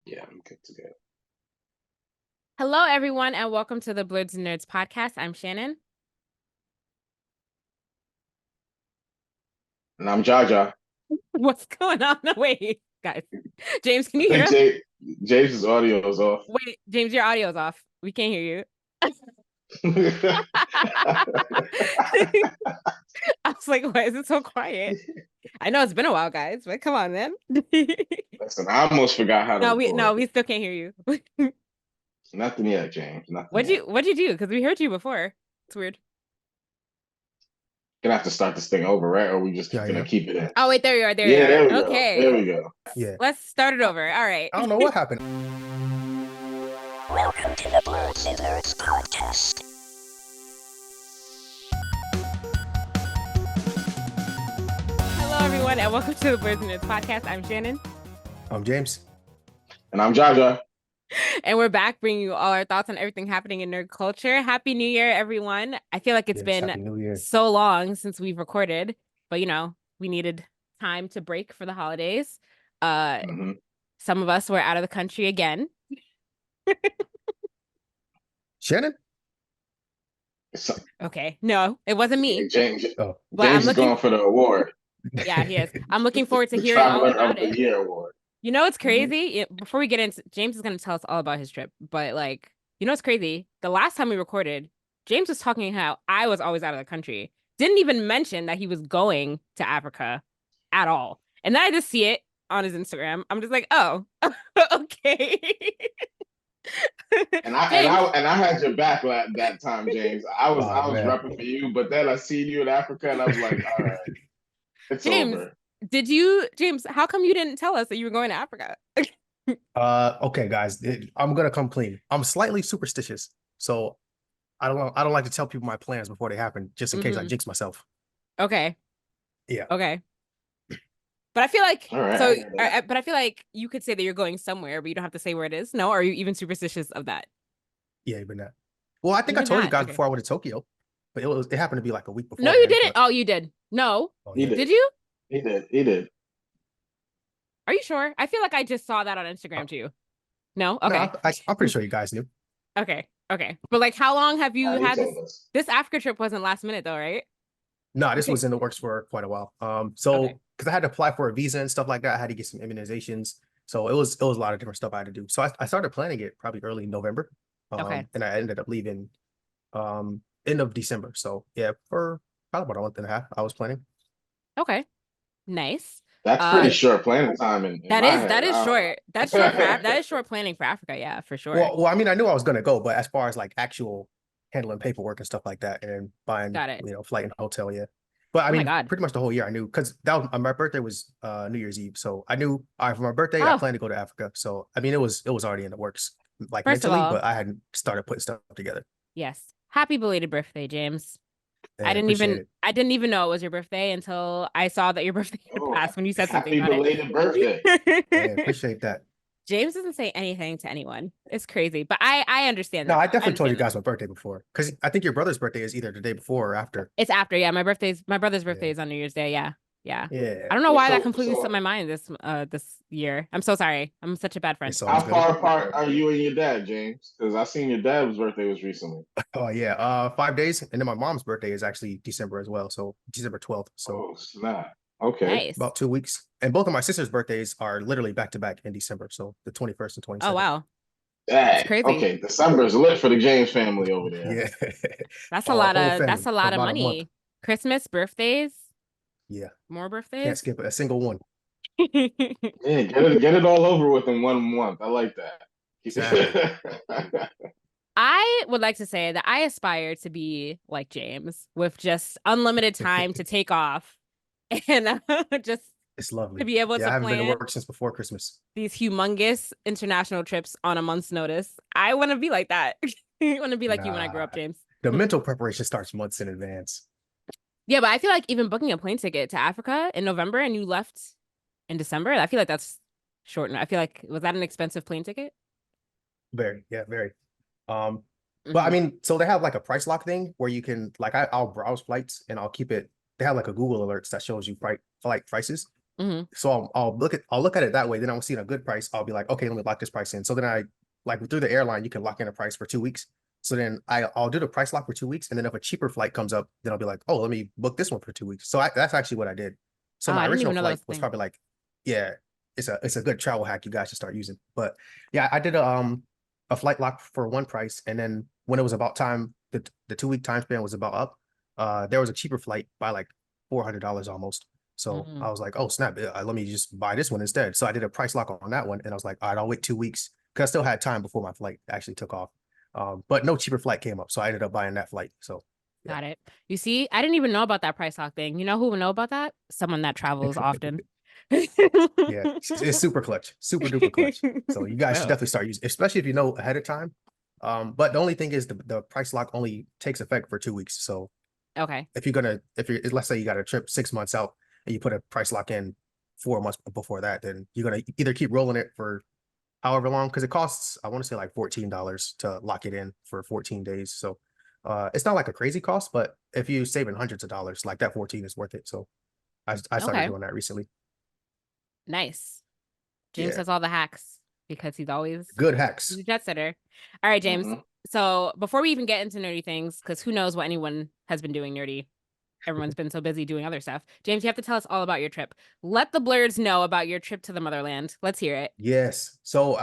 Yeah, I'm good to go. Hello, everyone, and welcome to the Blerdsnerds podcast. I'm Shannon. And I'm Jaja. What's going on? No, wait, guys. James, can I you hear think us? James's audio is off. Wait, James, your audio's off. We can't hear you. I was like, why is it so quiet? I know it's been a while, guys, but come on, man. Listen, I almost forgot how to No, record. we still can't hear you. Nothing yet, James. Nothing What'd yet. you do? Because we heard you before. It's weird. Gonna have to start this thing over, right? Or are we just Yeah, gonna yeah. keep it in? Oh, wait, there you are. There you Yeah, there we are. go. There Okay. we go. Yeah. Let's start it over. All right. I don't know what happened. Welcome to the Blerdsnerds podcast. Hello, everyone, and welcome to the Blerdsnerds podcast. I'm Shannon. I'm James. And I'm Jaja. And we're back bringing you all our thoughts on everything happening in nerd culture. Happy New Year, everyone. I feel like it's Yes, Happy been New Year. so long since we've recorded, but we needed time to break for the holidays. Mhm. Some of us were out of the country again. Shannon? So, Okay. No, it wasn't me. James, Oh, But I'm James is looking going for the award, Yeah, he is. I'm looking forward to the hearing all Traveler about of the it. Year award. You know what's Mhm. crazy? Before we get into James is going to tell us all about his trip, but what's crazy? The last time we recorded, James was talking how I was always out of the country. Didn't even mention that he was going to Africa at all. And then I just see it on his Instagram. I'm just like, oh, okay. And I James, had your back that time, James. I was oh man. repping for you, but then I seen you in Africa, and I was like, all right, it's James, over. James, how come you didn't tell us that you were going to Africa? Okay, guys. I'm gonna come clean. I'm slightly superstitious, so I don't like to tell people my plans before they happen, just in case I Mhm. jinx myself. Okay. Yeah. Okay. But I feel like All right, so, I hear that. but I feel like you could say that you're going somewhere, but you don't have to say where it is. No, are you even superstitious of that? Yeah, even that. Well, I think I Even told you that, guys okay. before I went to Tokyo, but it happened to be like a week No, you beforehand. didn't. But Oh, you did. No, oh He yeah. did. did you? He did. He did. Are you sure? I feel like I just saw that on Uh, Instagram too. No, no, okay, I'm pretty sure you guys knew. okay. But like, how long have you He had this? told us. This Africa trip wasn't last minute though, right? No, You this think? was in the works for quite a while. Okay, So because I had to apply for a visa and stuff like that, I had to get some immunizations. So it was a lot of different stuff I had to do. So I started planning it probably early November. okay, And I ended up leaving end of December. So yeah, for probably about a month and a half, I was planning. okay. Nice. That's pretty Uh, Yeah. short planning time in that my is head. short. That's short for that is short planning for Africa. Yeah, for sure. Well, I mean, I knew I was gonna go, but as far as like actual handling paperwork and stuff like that, and buying, Got it. flight and hotel, yeah. But I Oh my mean, God. pretty much the whole year I knew because my birthday was New Year's Eve, so I knew all right, for my birthday I Oh, planned to go to Africa. So I mean, it was already in the works, like first of mentally, all, but I hadn't started putting stuff together. yes. Happy belated birthday, James. Yeah, appreciate it. I didn't even know it was your birthday until I saw that your birthday had Oh, passed when you said something happy about belated birthday. Yeah, it. appreciate that. James doesn't say anything to anyone. It's crazy. But I understand No, that I though. I definitely told you understand that. guys my birthday before because I think your brother's birthday is either the day before or after. It's after, yeah. My brother's birthday Yeah, is on New Year's Day, yeah. Yeah. yeah, I don't know Yeah, why that so completely slipped my mind this year. I'm so sorry. I'm such a bad friend. it's all how good. far apart are you and your dad, James? Because I seen your dad's birthday was recently. Oh yeah, 5 days, and then my mom's birthday is actually December as well, so December 12th. So Oh, snap. Okay. Nice. about 2 weeks, and both of my sister's birthdays are literally back to back in December, so the 21st and Oh 22nd. wow. That's Dang. crazy. Okay. December's lit for the James family over there. Yeah, That's whole a family for lot of about a month. money. Christmas, birthdays, Yeah, more can't birthdays. skip a single one. Yeah, get it all over with in 1 month. I like that. Exactly. I would like to say that I aspire to be like James with just unlimited time to take off and just It's to lovely. be able Yeah, to I haven't been to plan work since before Christmas. these humongous international trips on a month's notice. I want to be like that. I want to be like you when I grow Nah, up, James. the mental preparation starts months in advance. Yeah, but I feel like even booking a plane ticket to Africa in November and you left in December, I feel like that's short. I feel like, was that an expensive plane ticket? Very, yeah, very. Um, but I Hmm. mean, so they have like a price lock thing where you can like I'll browse flights and I'll keep it. They have like a Google alerts that shows you flight prices. So I'll look at it that way. Then I'll see a good price. I'll be like, okay, let me lock this price in. So then I like through the airline, you can lock in a price for 2 weeks. So then I'll do the price lock for 2 weeks, and then if a cheaper flight comes up, then I'll be like, oh, let me book this one for 2 weeks. So that's actually what I did. So Oh, my I didn't original even know that flight was a was thing. probably like, yeah, it's a good travel hack you guys should start using. But yeah, I did a flight lock for one price, and then when it was about time, the 2 week time span was about up. There was a cheaper flight by like $400 almost. So I was like, oh snap, let me just buy this one instead. So I did a price lock on that one, and I was like, all right, I'll wait 2 weeks because I still had time before my flight actually took off. But no cheaper flight came up, so I ended up buying that flight. So yeah. Got it. You see, I didn't even know about that price lock thing. You know who would know about that? Someone that travels often. Yeah, it's super clutch, super duper clutch. So you guys should definitely start using, especially if you know ahead of time. But the only thing is the price lock only takes effect for 2 weeks. So Okay. if let's say you got a trip 6 months out and you put a price lock in 4 months before that, then you're gonna either keep rolling it for however long, because it costs, I want to say like $14 to lock it in for 14 days. So it's not like a crazy cost, but if you saving hundreds of dollars, like that 14 is worth it. So I started Okay. doing that recently. Nice. James Yeah, has all the hacks because he's good hacks. a jet setter. All right, James. Mhm. So before we even get into nerdy things, because who knows what anyone has been doing nerdy. Everyone's been so busy doing other stuff. James, you have to tell us all about your trip. Let the Blerds know about your trip to the motherland. Let's hear it. Yes. So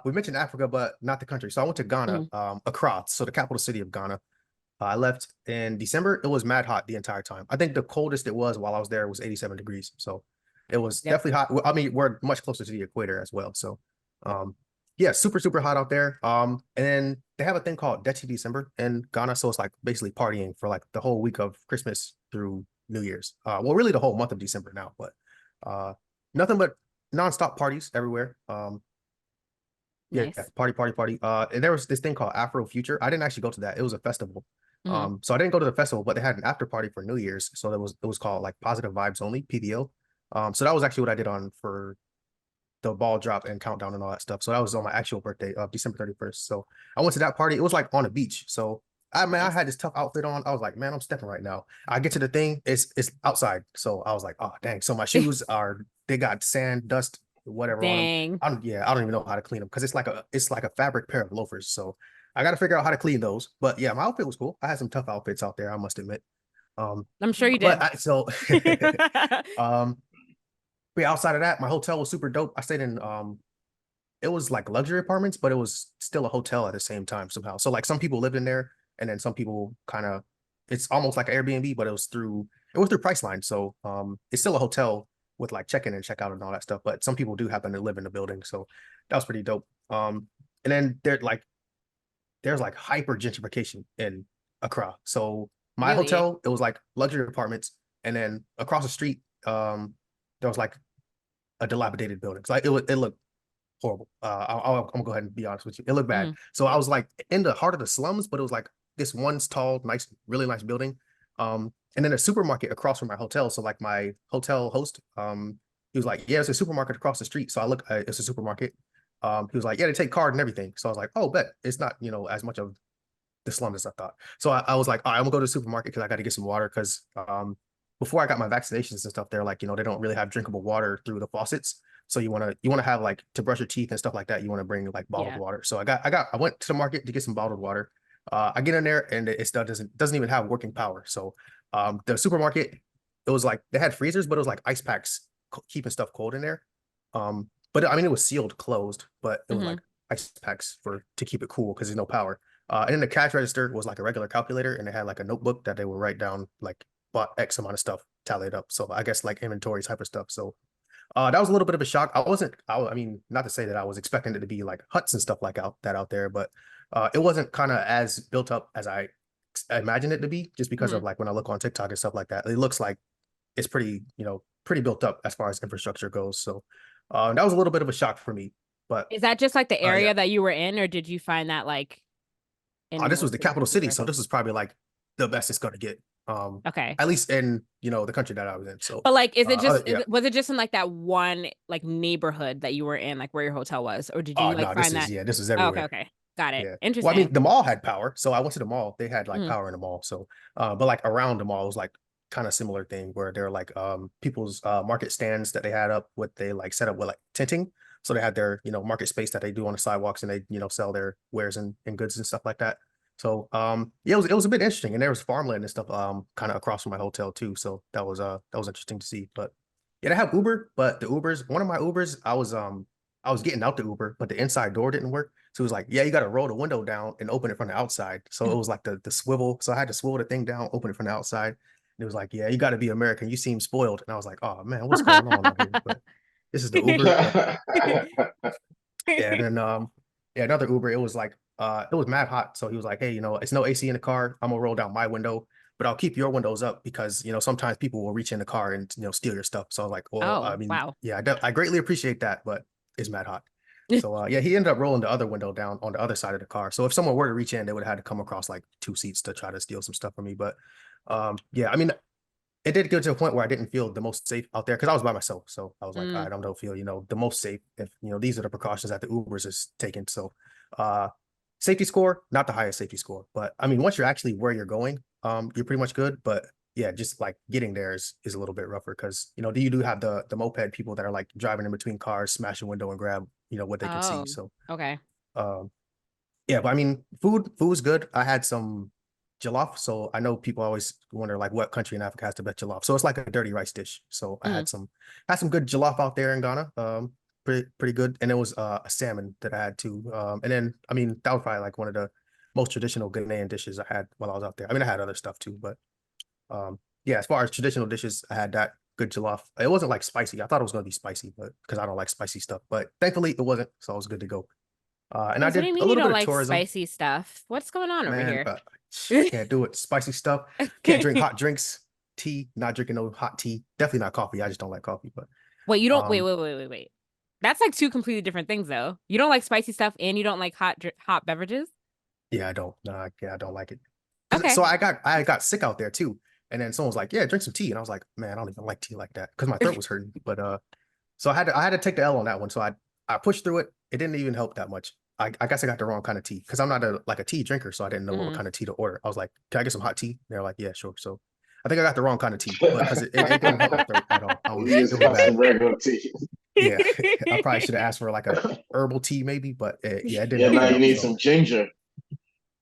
we mentioned Africa, but not the country. So I went to Ghana, Accra, so the capital city of Ghana. I left in December. It was mad hot the entire time. I think the coldest it was while I was there was 87 degrees. So it was Yep. definitely hot. I mean, we're much closer to the equator as well. So yeah, super, super hot out there. And then they have a thing called Dechi December in Ghana. So it's like basically partying for like the whole week of Christmas through New Year's. Well, really the whole month of December now, but nothing but nonstop parties everywhere. Yeah, Nice. party. And there was this thing called Afro Future. I didn't actually go to that. It was a festival. Mhm. So I didn't go to the festival, but they had an after party for New Year's. So it was called like Positive Vibes Only, PVO. So that was actually what I did on for the ball drop and countdown and all that stuff. So that was on my actual birthday of December 31st. So I went to that party. It was like on a beach. So I Nice. had this tough outfit on. I was like, man, I'm stepping right now. I get to the thing, it's outside. So I was like, oh dang. So my shoes they got sand, dust, whatever on them. Dang. I don't even know how to clean them because it's like a fabric pair of loafers. So I got to figure out how to clean those. But yeah, my outfit was cool. I had some tough outfits out there, I must admit. I'm sure you But did. um, but yeah, outside of that, my hotel was super dope. I stayed in it was like luxury apartments, but it was still a hotel at the same time somehow. So like some people lived in there, and then some people kind of, it's almost like Airbnb, but it was through Priceline. So it's still a hotel with like check-in and check-out and all that stuff. But some people do happen to live in the building, so that was pretty dope. And then there's like hyper gentrification in Accra. So my Really? hotel, it was like luxury apartments, and then across the street, there was like a dilapidated building. So like it looked horrible. I'm gonna go ahead and be honest with you. It looked bad. Mhm. So I was like in the heart of the slums, but it was like this one tall, nice, really nice building. And then a supermarket across from my hotel. So like my hotel host, he was like, "Yeah, it's a supermarket across the street." So I look, it's a supermarket. He was like, "Yeah, they take card and everything." So I was like, "Oh, bet it's not as much of the slum as I thought." So I was like, "All right, I'm gonna go to the supermarket because I got to get some water." Because before I got my vaccinations and stuff, they're like, they don't really have drinkable water through the faucets. So you wanna have like to brush your teeth and stuff like that. You want to bring like bottled Yeah. water. So I went to the market to get some bottled water. I get in there and it still doesn't even have working power. So the supermarket, it was like they had freezers, but it was like ice packs keeping stuff cold in there. But I mean it was sealed closed, but it was Mhm. like ice packs to keep it cool because there's no power. And then the cash register was like a regular calculator, and they had like a notebook that they would write down like bought X amount of stuff, tallied up. So I guess like inventory type of stuff. So that was a little bit of a shock. I mean, not to say that I was expecting it to be like huts and stuff like out there, but it wasn't kind of as built up as I imagined it to be, just because of Mhm. like when I look on TikTok and stuff like that. It looks like it's pretty built up as far as infrastructure goes. So that was a little bit of a shock for me. But Is that just like the yeah, area that you were in, or did you find that like in this was most the of the capital city, country? so this was probably like the best it's gonna get. Okay. At least in the country that I was in. So But like, is it just yeah. was it just in like that one like neighborhood that you were in, like where your hotel was, or did you Oh like no, find that? this is Oh, okay, everywhere. okay, got it. Yeah. Well, I Interesting. mean, the mall had power, so I went to the mall. They had like Mhm. power in the mall. So, but like around the mall, it was like kind of similar thing where they're like people's market stands that they had up, what they like set up with like tinting. So they had their, market space that they do on the sidewalks, and they, sell their wares and goods and stuff like that. So yeah, it was a bit interesting. And there was farmland and stuff kind of across from my hotel too. So that was interesting to see. But yeah, they have Uber, but the Ubers, one of my Ubers, I was getting out the Uber, but the inside door didn't work. So it was like, yeah, you got to roll the window down and open it from the outside. So it was like the swivel. So I had to swivel the thing down, open it from the outside. And it was like, yeah, you got to be American. You seem spoiled. And I was like, oh man, what's going on out here? But this is the Uber. But yeah, and then yeah, another Uber. It was like it was mad hot. So he was like, hey, it's no AC in the car. I'm gonna roll down my window, but I'll keep your windows up because sometimes people will reach in the car and steal your stuff. So I was like, well, I Oh, mean, wow. yeah, I greatly appreciate that, but it's mad hot. So yeah, he ended up rolling the other window down on the other side of the car. So if someone were to reach in, they would have had to come across like 2 seats to try to steal some stuff from me. But yeah, I mean, it did get to a point where I didn't feel the most safe out there because I was by myself. So I was like, I don't feel, the most safe if, these are the precautions that the Ubers is taking. So safety score, not the highest safety score. But I mean, once you're actually where you're going, you're pretty much good. But yeah, just like getting there is a little bit rougher because, you do have the moped people that are like driving in between cars, smash a window and grab, what they can see. Oh, So okay. yeah, but I mean, food was good. I had some jollof. So I know people always wonder like what country in Africa has the best jollof. So it's like a dirty rice dish. So I Mm. had some good jollof out there in Ghana. Pretty good. And it was a salmon that I had too. And then I mean that was probably like one of the most traditional Ghanaian dishes I had while I was out there. I mean I had other stuff too, but yeah, as far as traditional dishes, I had that good jollof. It wasn't like spicy. I thought it was gonna be spicy, but because I don't like spicy stuff. But thankfully it wasn't, so I was good to go. And I What do you did a mean you little bit don't of like tourism. spicy stuff? What's going on over Man, here? can't do it. Spicy stuff. Can't drink hot drinks. Tea. Not drinking no hot tea. Definitely not coffee. I just don't like coffee. But Wait, you don't wait, um, wait. That's like two completely different things though. You don't like spicy stuff and you don't like hot beverages? yeah, I don't. Nah, yeah, I don't like it. Okay. So I got sick out there too. And then someone was like, "Yeah, drink some tea," and I was like, "Man, I don't even like tea like that," because my throat was hurting. But so I had to take the L on that one. So I pushed through it. It didn't even help that much. I guess I got the wrong kind of tea because I'm not a tea drinker, so I didn't know what Mhm. kind of tea to order. I was like, "Can I get some hot tea?" They're like, "Yeah, sure." So I think I got the wrong kind of tea, but because it didn't help my throat at all. You It just was got bad. some regular tea. Yeah, I probably should have asked for like a herbal tea maybe, but yeah, it didn't Yeah, help now at you all. need So some ginger.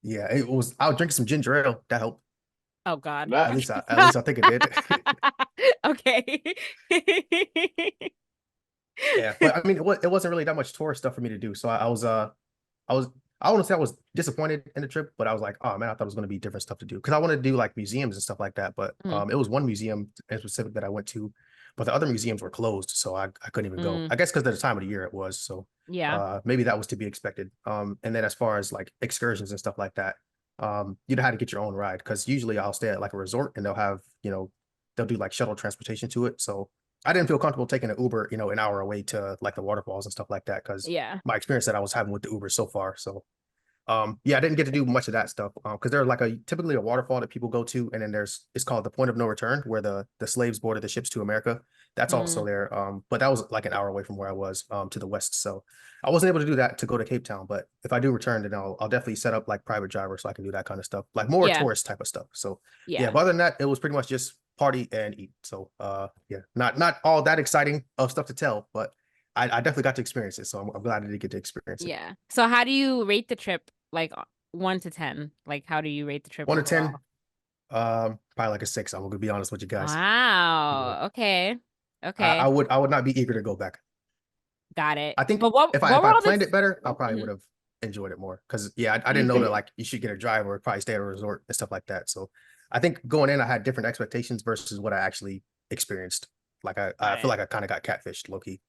yeah, it was. I was drinking some ginger ale. That helped. Oh God. At least I think it did. Okay. Yeah, but I mean, it wasn't really that much tourist stuff for me to do. So I was I wouldn't say I was disappointed in the trip, but I was like, oh man, I thought it was going to be different stuff to do because I wanted to do like museums and stuff like that. But Mm, it was one museum in specific that I went to, but the other museums were closed, so I couldn't even go. mm, I guess because of the time of the year it was. So yeah. maybe that was to be expected. And then as far as like excursions and stuff like that, you'd have to get your own ride because usually I'll stay at like a resort and they'll have they'll do like shuttle transportation to it. So I didn't feel comfortable taking an Uber, an hour away to like the waterfalls and stuff like that because Yeah. my experience that I was having with the Uber so far. So yeah, I didn't get to do much of that stuff because there's like typically a waterfall that people go to, and then it's called the point of no return where the slaves boarded the ships to America. That's also Mm, there. But that was like an hour away from where I was to the west. So I wasn't able to do that to go to Cape Town. But if I do return, then I'll definitely set up like private driver so I can do that kind of stuff, like more yeah. tourist type of stuff. So yeah, Yeah. but other than that, it was pretty much just party and eat. So yeah, not all that exciting of stuff to tell, but I definitely got to experience it. So I'm glad I did get to experience it. Yeah. So how do you rate the trip like 1 to 10? Like how do you rate the trip 1 to 10, overall? probably like a 6. I'm gonna be honest with you guys. Yeah. Wow. Okay. I Okay. would not be eager to go back. Got it. I think But what if what were I all planned this? it better, I probably Mhm. would have enjoyed it more. Because yeah, I didn't know that like you should get a driver or probably stay at a resort and stuff like that. So I think going in, I had different expectations versus what I actually experienced. Like Got I feel it. like I kind of got catfished, low key.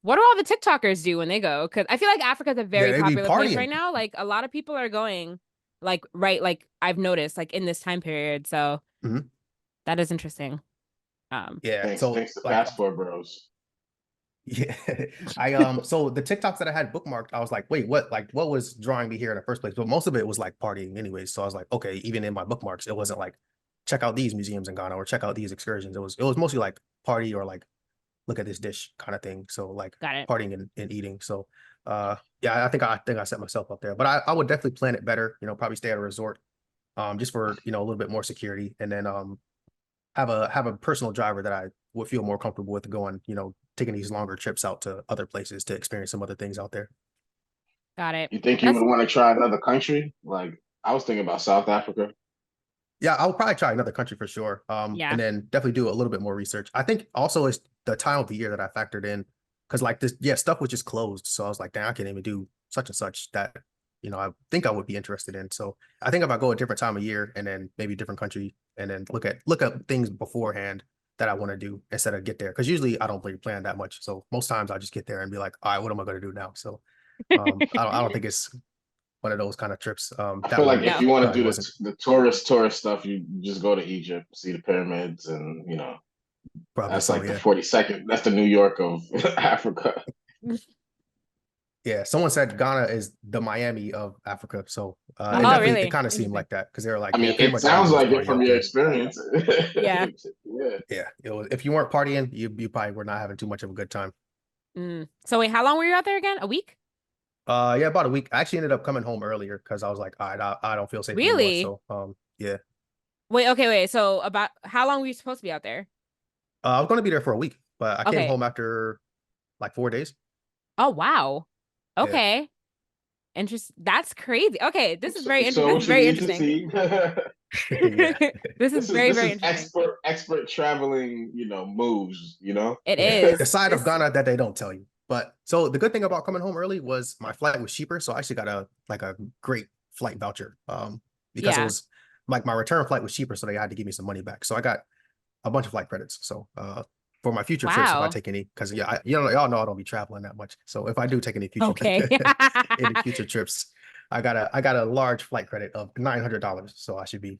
What do all the TikTokers do when they go? Because I feel like Africa's a Yeah, very they be popular place partying. right now. Like a lot of people are going, like right, like I've noticed, like in this time period. So Mhm. that is interesting. Yeah, so Thanks to like Passport Bros. yeah, so the TikToks that I had bookmarked, I was like, wait, what was drawing me here in the first place? But most of it was like partying anyways. So I was like, okay, even in my bookmarks, it wasn't like check out these museums in Ghana or check out these excursions. It was mostly like party or like look at this dish kind of thing. So like Got it. partying and eating. So yeah, I think I set myself up there. But I would definitely plan it better, probably stay at a resort, just for a little bit more security. And then have a personal driver that I would feel more comfortable with going, taking these longer trips out to other places to experience some other things out there. Got it. You think you That's would want to try another country? Like I was thinking about South Africa. Yeah, I would probably try another country for sure. yeah. And then definitely do a little bit more research. I think also it's the time of the year that I factored in because like this, yeah, stuff was just closed. So I was like, damn, I can't even do such and such that, I think I would be interested in. So I think if I go a different time of year and then maybe different country and then look up things beforehand that I want to do instead of get there. Because usually I don't really plan that much. So most times I just get there and be like, all right, what am I going to do now? So I don't think it's one of those kind of trips. I That feel like one if No. you want to probably do wasn't the tourist stuff, you just go to Egypt, see the pyramids, and probably that's so, like the yeah. 42nd. That's the New York of Africa. Yeah, someone said Ghana is the Miami of Africa, so Hmm. Oh, it really? kind of seemed Interesting. like that because they were like, I yeah, mean, pretty it much sounds everyone's like it party from out your there. experience. Yeah. Yeah. Yeah, if you weren't partying, you probably were not having too much of a good time. So wait, how long were you out there again? A week? Yeah, about a week. I actually ended up coming home earlier because I was like, all right, I don't feel safe anymore. Really? So, yeah, Wait, okay, wait. So about how long were you supposed to be out there? I was going to be there for a week, but I came Okay. home after like 4 days. Oh, wow. Yeah, Okay. Interest. That's crazy. Okay, this is So, very so interesting. This what is you very need to interesting. see. yeah, This is very, This very is interesting. expert traveling, moves, It yeah. The is. side of This, Ghana that they don't tell you. But so the good thing about coming home early was my flight was cheaper, so I actually got a great flight voucher. Because it yeah. was like my return flight was cheaper, so they had to give me some money back. So I got a bunch of flight credits. So for my future trips, if I Wow. take any, because yeah, y'all know I don't be traveling that much. So if I do take any future Okay. any future trips, I got a large flight credit of $900. So I should be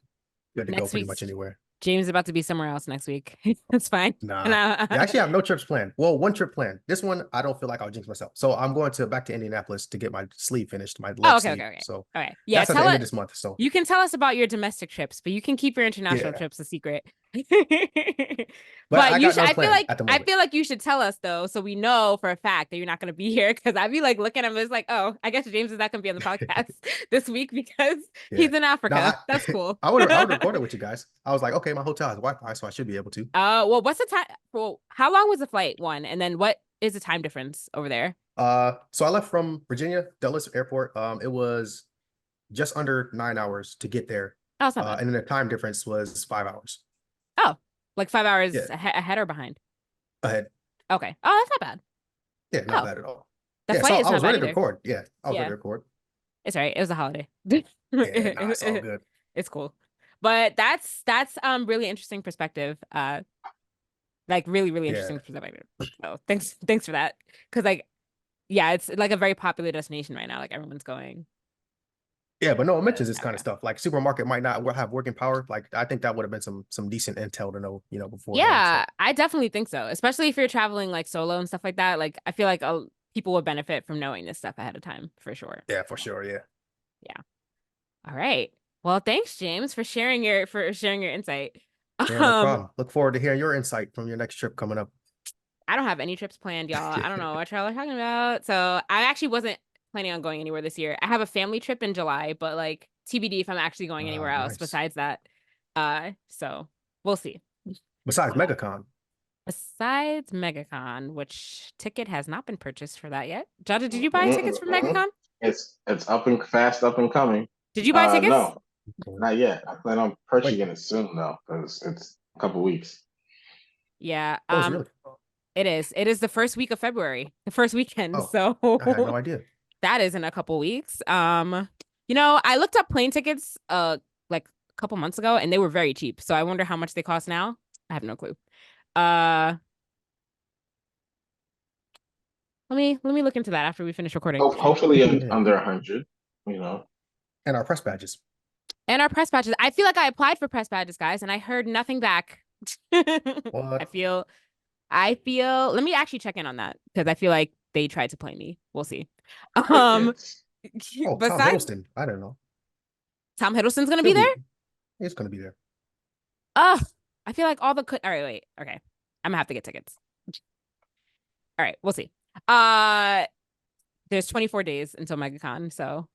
good to go Next pretty much week's anywhere. James is about to be somewhere else next week. That's fine. And Nah. Yeah, actually, I have no trips planned. Well, one trip planned. This one, I don't feel like I'll jinx myself. So I'm going back to Indianapolis to get my sleeve finished, my oh, leg okay, okay, sleeve. okay. So Okay. Yeah, that's at the tell end it. of this month. So You can tell us about your domestic trips, but you can keep your international yeah, trips a secret. but But I you got should. no I feel plan like at the I moment. feel like you should tell us though, so we know for a fact that you're not going to be here. Because I'd be like looking at him, it's like, oh, I guess James is not going to be on the podcast this week because Yeah. he's in No, Africa. That's cool. I would record it with you guys. I was like, okay, my hotel has Wi-Fi, so I should be able to. Well, what's the time? Well, how long was the flight one, and then what is the time difference over there? So I left from Virginia Dulles Airport. It was just under 9 hours to get there. Oh, it's not bad. And then the time difference was 5 hours. Oh, like 5 hours Yeah, ahead or behind? ahead. Okay. Oh, that's not bad. Yeah, not Oh, bad at all. the Yeah, so flight is I not was bad ready to either. record. Yeah, I was ready Yeah, to record. it's all right. It was a holiday. Yeah, nah, it's all good. It's cool. But that's really interesting perspective. Like really, really Yeah. interesting perspective. So thanks for that. Because like, yeah, it's like a very popular destination right now. Like everyone's going. Yeah, but no one mentions this kind of Africa. stuff. Like supermarket might not have working power. Like I think that would have been some decent intel to know, beforehand. So Yeah, I definitely think so. Especially if you're traveling like solo and stuff like that. Like I feel like people would benefit from knowing this stuff ahead of time for sure. yeah, for sure. Yeah. Yeah. All right. Well, thanks, James, for sharing your insight. Yeah, no Um, problem. Look forward to hearing your insight from your next trip coming up. I don't have any trips planned, y'all. I don't know what y'all are talking about. So I actually wasn't planning on going anywhere this year. I have a family trip in July, but like TBD if I'm actually going anywhere else Nice. besides that. So we'll see. Besides MegaCon. Besides MegaCon, which ticket has not been purchased for that yet. Jada, did you buy tickets for Mm-mm. MegaCon? It's up and coming. Did you buy tickets? No, not yet. I plan on purchasing Wait, it soon though, because it's a couple weeks. Yeah. oh, it's really? It is. It is the first week of February, the first weekend. Oh, So I had no idea. that is in a couple weeks. I looked up plane tickets like a couple months ago and they were very cheap. So I wonder how much they cost now. I have no clue. Let me look into that after we finish recording. Hopefully Yeah. under 100. And our press badges. And our press badges. I feel like I applied for press badges, guys, and I heard nothing back. What? I feel let me actually check in on that because I feel like they tried to play me. We'll see. Crickets. Oh, Tom Besides Hiddleston. I don't know. Tom Hiddleston's gonna be He'll there? He's gonna be there. Oh, I feel like all the all right, wait. Okay. I'm gonna have to get tickets. All right, we'll see. There's 24 days until MegaCon, so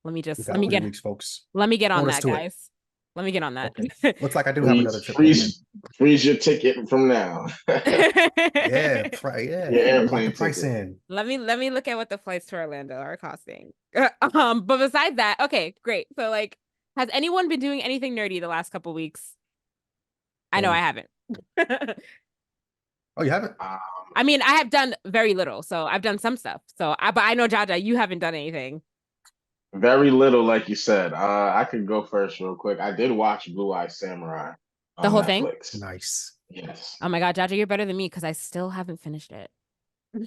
let me We just got let me 3 get weeks, folks. let me get on Hold us that, to it. guys. Let me get on that. Okay. Looks like I do have another Freeze, trip planned. Then. freeze your ticket from now. Yeah, Your yeah. Lock airplane the price ticket. in. Let me look at what the flights to Orlando are costing. But besides that, okay, great. So like, has anyone been doing anything nerdy the last couple weeks? I know I haven't. Oh, you haven't? I mean, I have done very little, so I've done some stuff. But I know Jaja, you haven't done anything. Very little, like you said. I could go first real quick. I did watch Blue Eye Samurai The on whole thing? Netflix. Nice. Yes, Oh my God, Jaja, you're better than me because I still haven't finished it.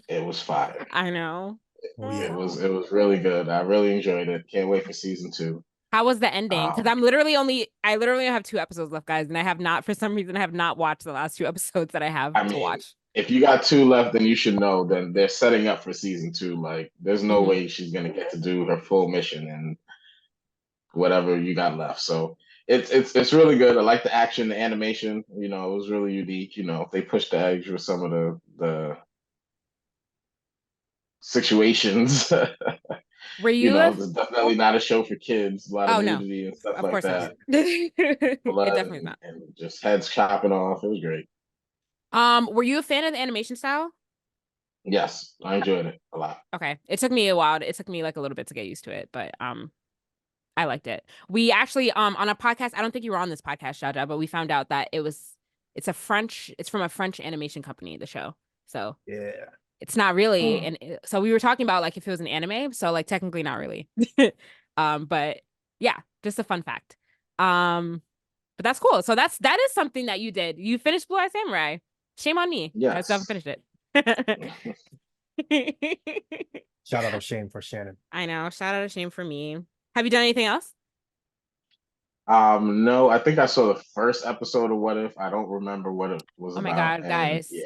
it was fire. I know. Oh It yeah. was really good. I really enjoyed it. Can't wait for season 2. How was the ending? Because Um, I literally have 2 episodes left, guys, and I have not, for some reason, I have not watched the last 2 episodes that I have I to mean, watch. if you got 2 left, then you should know. Then they're setting up for season 2. Like, there's no Mhm. way she's gonna get to do her full mission and whatever you got left. So it's really good. I like the action, the animation. You know, it was really unique. You know, they pushed the edge with some of the situations. Were You you know, a it's definitely not a show for kids. A lot of Oh no, nudity and stuff of like course not. that. It Blood definitely is not. and just heads chopping off. It was great. Were you a fan of the animation style? Yes, I enjoyed it a lot. Okay. It took me a while. It took me like a little bit to get used to it, but I liked it. We actually on a podcast, I don't think you were on this podcast, Jaja, but we found out that it's from a French animation company, the show. So Yeah. it's not really Mm. so we were talking about like if it was an anime, so like technically not really. But yeah, just a fun fact. But that's cool. So that is something that you did. You finished Blue Eye Samurai. Shame on me. I still haven't Yes. finished it. Shout out of shame for Shannon. I know. Shout out of shame for me. Have you done anything else? No, I think I saw the first episode of What If. I don't remember what it was Oh my about, God, and guys. yeah,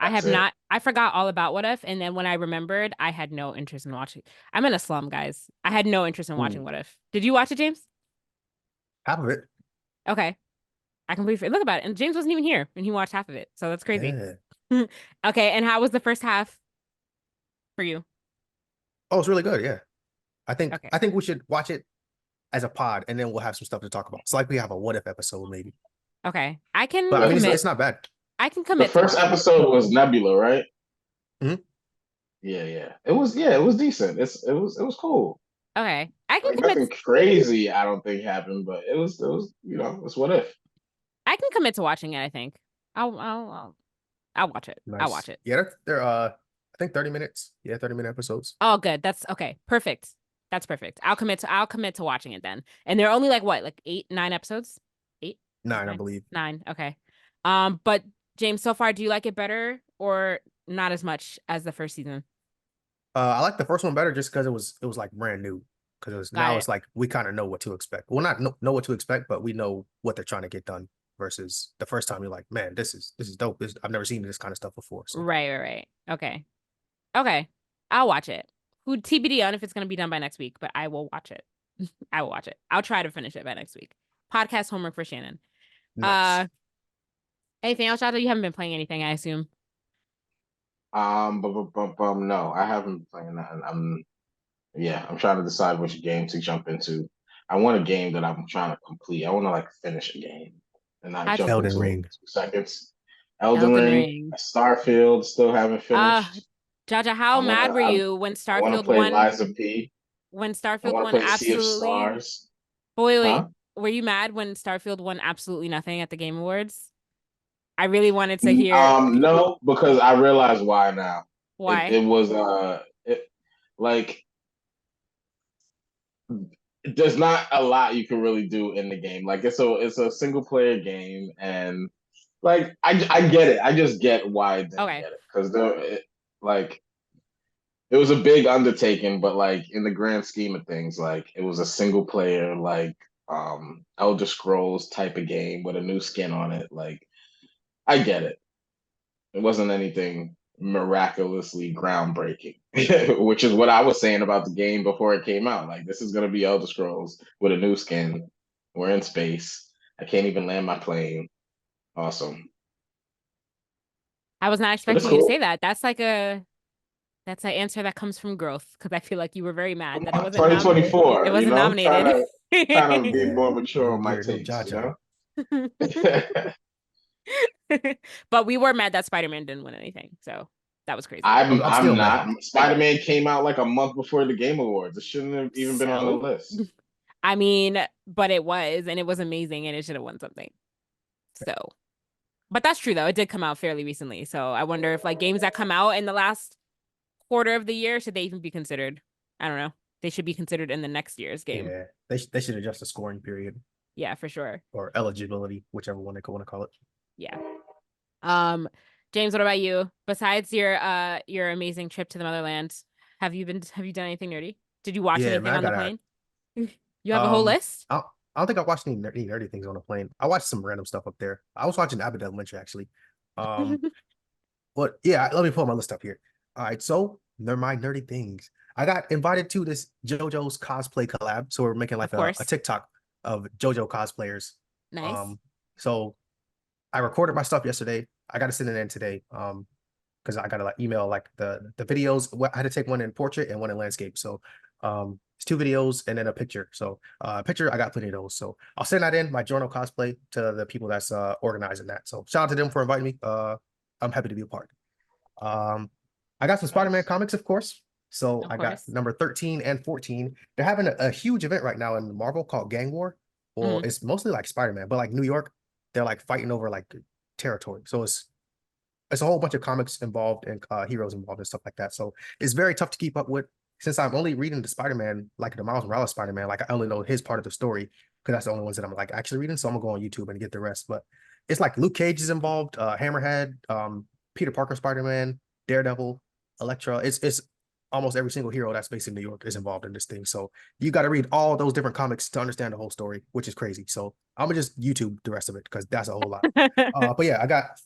I that's have it. not. I forgot all about What If, and then when I remembered, I had no interest in watching. I'm in a slum, guys. I had no interest in watching Mm. What If. Did you watch it, James? Half of it. Okay. I completely look about it. And James wasn't even here when he watched half of it. So that's crazy. Yeah. Okay, and how was the first half for you? Oh, it's really good. Yeah. Okay. I think we should watch it as a pod, and then we'll have some stuff to talk about. It's like we have a what if episode, maybe. Okay. I can But I mean, commit. it's not bad. I can The commit to first watching it. episode was Nebula, right? Mhm. Yeah. It was decent. It was cool. Okay. I can Like commit. nothing crazy, I don't think happened, but it was you know, it's What If. I can commit to watching it, I think. I'll watch it. I'll watch Nice. it. Yeah, they're I think 30 minutes. Yeah, 30-minute episodes. Oh, good. That's okay. Perfect. That's perfect. I'll commit to watching it then. And they're only like what, like 8, 9 episodes? 8? 9, I 9? believe. 9. Okay. But James, so far, do you like it better or not as much as the first season? I like the first one better just because it was like brand new. Because Got it's it. like we kind of know what to expect. Well, not know what to expect, but we know what they're trying to get done. Versus the first time, you're like, man, this is dope. I've never seen this kind of stuff before. So Right. Okay. Okay. I'll watch it. Who TBD on if it's gonna be done by next week, but I will watch it. I will watch it. I'll try to finish it by next week. Podcast homework for Shannon. nice. Anything else, Shadow? You haven't been playing anything, I assume. No, I haven't been playing that. I'm trying to decide which game to jump into. I want a game that I'm trying to complete. I want to like finish a game and not How'd you jump Elden into it in Ring. 2 seconds. Elden Elden Ring, Ring. Starfield, still haven't finished. Jaja, how I wanna mad were you when I want to Starfield play won? Lies of P. When I Starfield want to won play Sea of absolutely. Stars. But wait. Huh? Were you mad when Starfield won absolutely nothing at the Game Awards? I really wanted to hear No, because I realize why now. why. It was like there's not a lot you can really do in the game. Like it's a single player game, and like I get it. I just get why I didn't Okay. get it because like it was a big undertaking, but like in the grand scheme of things, like it was a single player like Elder Scrolls type of game with a new skin on it. Like I get it. It wasn't anything miraculously groundbreaking, which is what I was saying about the game before it came out. Like, this is going to be Elder Scrolls with a new skin. We're in space. I can't even land my plane. Awesome. I was not But it's expecting you to say cool. that. That's an answer that comes from growth because I feel like you were very mad Come that it on, wasn't 2024, it you wasn't know, nominated. Trying to be Yeah, more mature no on my gear, no takes, you know? Jaja. But we were mad that Spider-Man didn't win anything, so that was crazy. I'm still I'm mad. not. Spider-Man came out like a month before the Game Awards. It shouldn't have even been on the So, list. I mean, but it was, and it was amazing, and it should have won something. So, but that's true though. It did come out fairly recently, so I wonder if like games that come out in the last quarter of the year should they even be considered? I don't know. They should be considered in the next year's game. Yeah, they should adjust the scoring period Yeah, for sure. or eligibility, whichever one they want to call it. Yeah. Um, James, what about you? Besides your amazing trip to the motherland, have you done anything nerdy? Did you watch Yeah, anything man, I on the gotta. plane? You have a whole list? I don't think I watched any nerdy things on the plane. I watched some random stuff up there. I was watching Abbott Elementary actually. Um, but yeah, let me pull my list up here. All right, so they're my nerdy things. I got invited to this JoJo's cosplay collab, so we're making like Of a course. TikTok of JoJo cosplayers. Nice. So I recorded my stuff yesterday. I got to send it in today. Because I gotta like email like the videos. I had to take one in portrait and one in landscape. So it's 2 videos and then a picture. So picture, I got plenty of those. So I'll send that in my journal cosplay to the people that's organizing that. So shout out to them for inviting me. I'm happy to be a part. I got some Spider-Man comics, of course. So Of I got course. number 13 and 14. They're having a huge event right now in Marvel called Gang War. Well, Mhm. it's mostly like Spider-Man, but like New York, they're like fighting over like territory. So it's a whole bunch of comics involved and heroes involved and stuff like that. So it's very tough to keep up with since I'm only reading the Spider-Man, like the Miles Morales Spider-Man. Like I only know his part of the story because that's the only ones that I'm like actually reading. So I'm gonna go on YouTube and get the rest. But it's like Luke Cage is involved, Hammerhead, Peter Parker Spider-Man, Daredevil, Elektra. It's almost every single hero that's based in New York is involved in this thing. So you got to read all those different comics to understand the whole story, which is crazy. So I'm gonna just YouTube the rest of it because that's a whole lot. But yeah, I got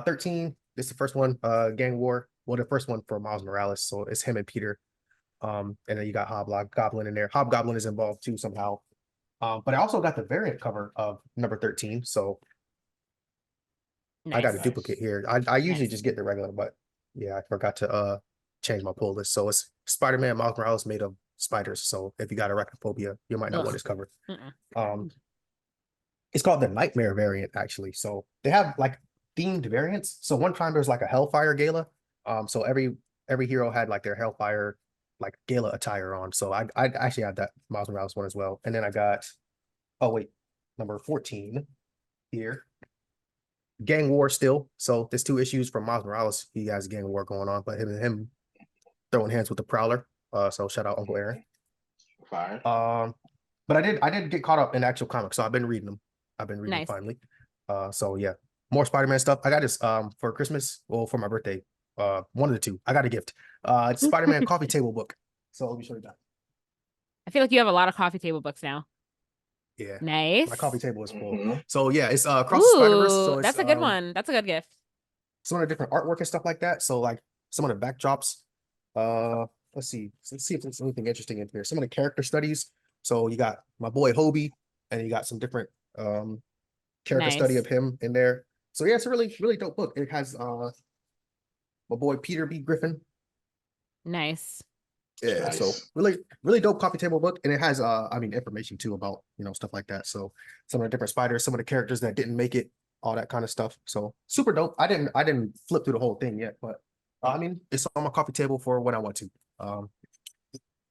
13. This is the first one, Gang War. Well, the first one for Miles Morales. So it's him and Peter. And then you got Hobgoblin in there. Hobgoblin is involved too somehow. But I also got the variant cover of number 13. So I got a Nice. duplicate here. I usually Nice. just get the regular, but yeah, I forgot to change my pull list. So it's Spider-Man Miles Morales made of spiders. So if you got arachnophobia, you might not want Ugh. this cover. Mm-mm. It's called the Nightmare variant, actually. So they have like themed variants. So one time there's like a Hellfire Gala. So every hero had like their Hellfire like gala attire on. So I actually had that Miles Morales one as well. And then I got number 14 here. Gang War still. So there's 2 issues from Miles Morales. He has gang war going on, but him throwing hands with the Prowler. So shout out Uncle Aaron. Fire. But I did get caught up in actual comics, so I've been reading them. Nice. Finally. So yeah, more Spider-Man stuff. I got this for Christmas, well, for my birthday. One of the two. I got a gift. It's Spider-Man coffee table book. So let me show you that. I feel like you have a lot of coffee table books now. Yeah. Nice. My coffee table is full. Mhm. So yeah, it's Across the Spider-Verse. So Ooh, it's that's a good one. That's a good gift. some of the different artwork and stuff like that. So like some of the backdrops. Let's see if there's anything interesting in here. Some of the character studies. So you got my boy Hobie, and you got some different character study Nice. of him in there. So yeah, it's a really, really dope book. It has my boy Peter B. Griffin. Nice. Yeah, so Nice. really, really dope coffee table book. And it has information too about stuff like that. So some of the different spiders, some of the characters that didn't make it, all that kind of stuff. So super dope. I didn't flip through the whole thing yet, but it's on my coffee table for when I want to.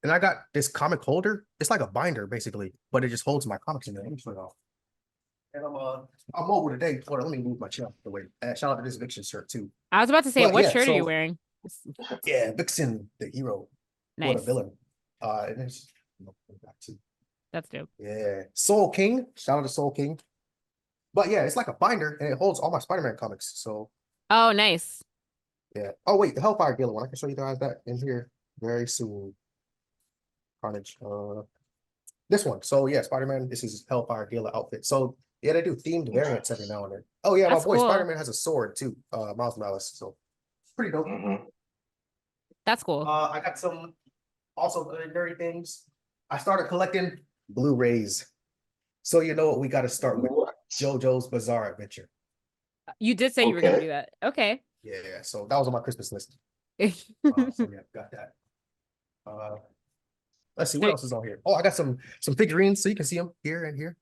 And I got this comic holder. It's like a binder basically, but it just holds my comics in there. Let me show it off. And I'm mobile today. Hold on, let me move my chair out the way. Shout out to this Vixen shirt too. I was about to say, But what yeah, shirt are you so wearing? yeah, Vixen, the hero or the Nice. villain. And it's back to That's dope. yeah, Soul King. Shout out to Soul King. But yeah, it's like a binder and it holds all my Spider-Man comics. So Oh, nice. yeah. Oh wait, the Hellfire Gala one. I can show you guys that in here very soon. Carnage. This one. So yeah, Spider-Man. This is Hellfire Gala outfit. So yeah, they do themed variants every now and then. Oh yeah, That's my boy cool. Spider-Man has a sword too. Miles Morales. So pretty dope. Mhm. That's cool. I got some also nerdy things. I started collecting Blu-rays. So you know what we got to start with? What? JoJo's Bizarre Adventure. You did say you were gonna Okay. do that. Okay. Yeah, so that was on my Christmas list. So yeah, got that. Let's see what else is on here. Oh, I got some figurines, so you can see them here and here.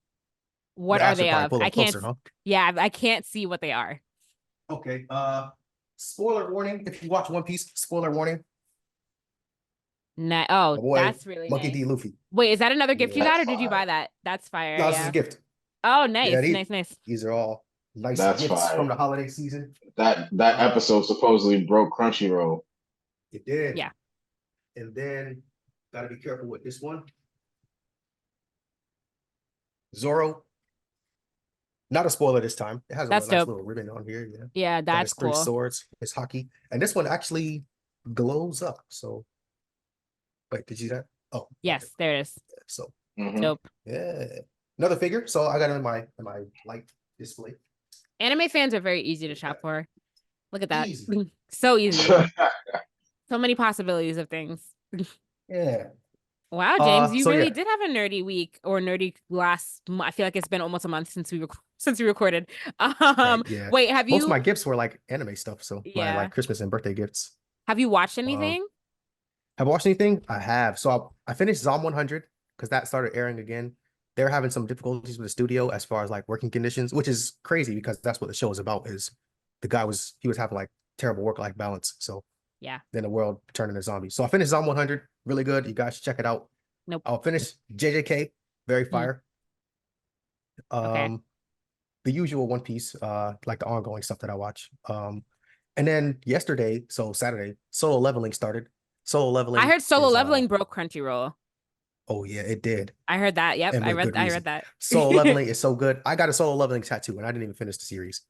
What Yeah, I are should they probably of? pull I them can't. closer, huh? Yeah, I can't see what they are. Okay. Spoiler warning. If you watch One Piece, spoiler warning. Oh, My boy, that's really Monkey nice. D. Luffy. Wait, is that another gift you Yeah. got, or That's did you fire. buy that? That's fire. No, this is a Yeah. gift. Oh, Yeah, nice, nice, nice. these are all nice That's gifts from the fire. holiday season. That episode supposedly broke Crunchyroll. It did. Yeah. And then gotta be careful with this one. Zoro. Not a spoiler this time. It has a That's nice dope. little ribbon on here. Yeah. Yeah, Got that's his three cool. swords, his hockey. And this one actually glows up. So wait, did you see that? Oh, okay. Yes, there it is. So Mhm. Dope. yeah. Another figure. So I got it in my light display. Anime fans are very easy to shop for. Look at that. Easy. So easy. So many possibilities of things. Yeah. Wow, James, you So really yeah. did have a nerdy week or nerdy I feel like it's been almost a month since we recorded. Right, yeah. Wait, have Most of my you gifts were like anime stuff. So my yeah. like Christmas and birthday gifts. Have you watched anything? Have I watched anything? I have. So I finished Zom 100 because that started airing again. They're having some difficulties with the studio as far as like working conditions, which is crazy because that's what the show is about. Is the guy was having like terrible work-life balance. So Yeah. then the world turned into zombies. So I finished Zom 100, really good. You guys should check it out. Nope. I'll finish JJK, very fire. Okay. The usual One Piece, like the ongoing stuff that I watch. And then yesterday, so Saturday, Solo Leveling started. Solo Leveling. I heard Solo is, Leveling broke Crunchyroll. Oh yeah, it did. I heard that. Yep. And I with good read reason. that. Solo Leveling is so good. I got a Solo Leveling tattoo and I didn't even finish the series.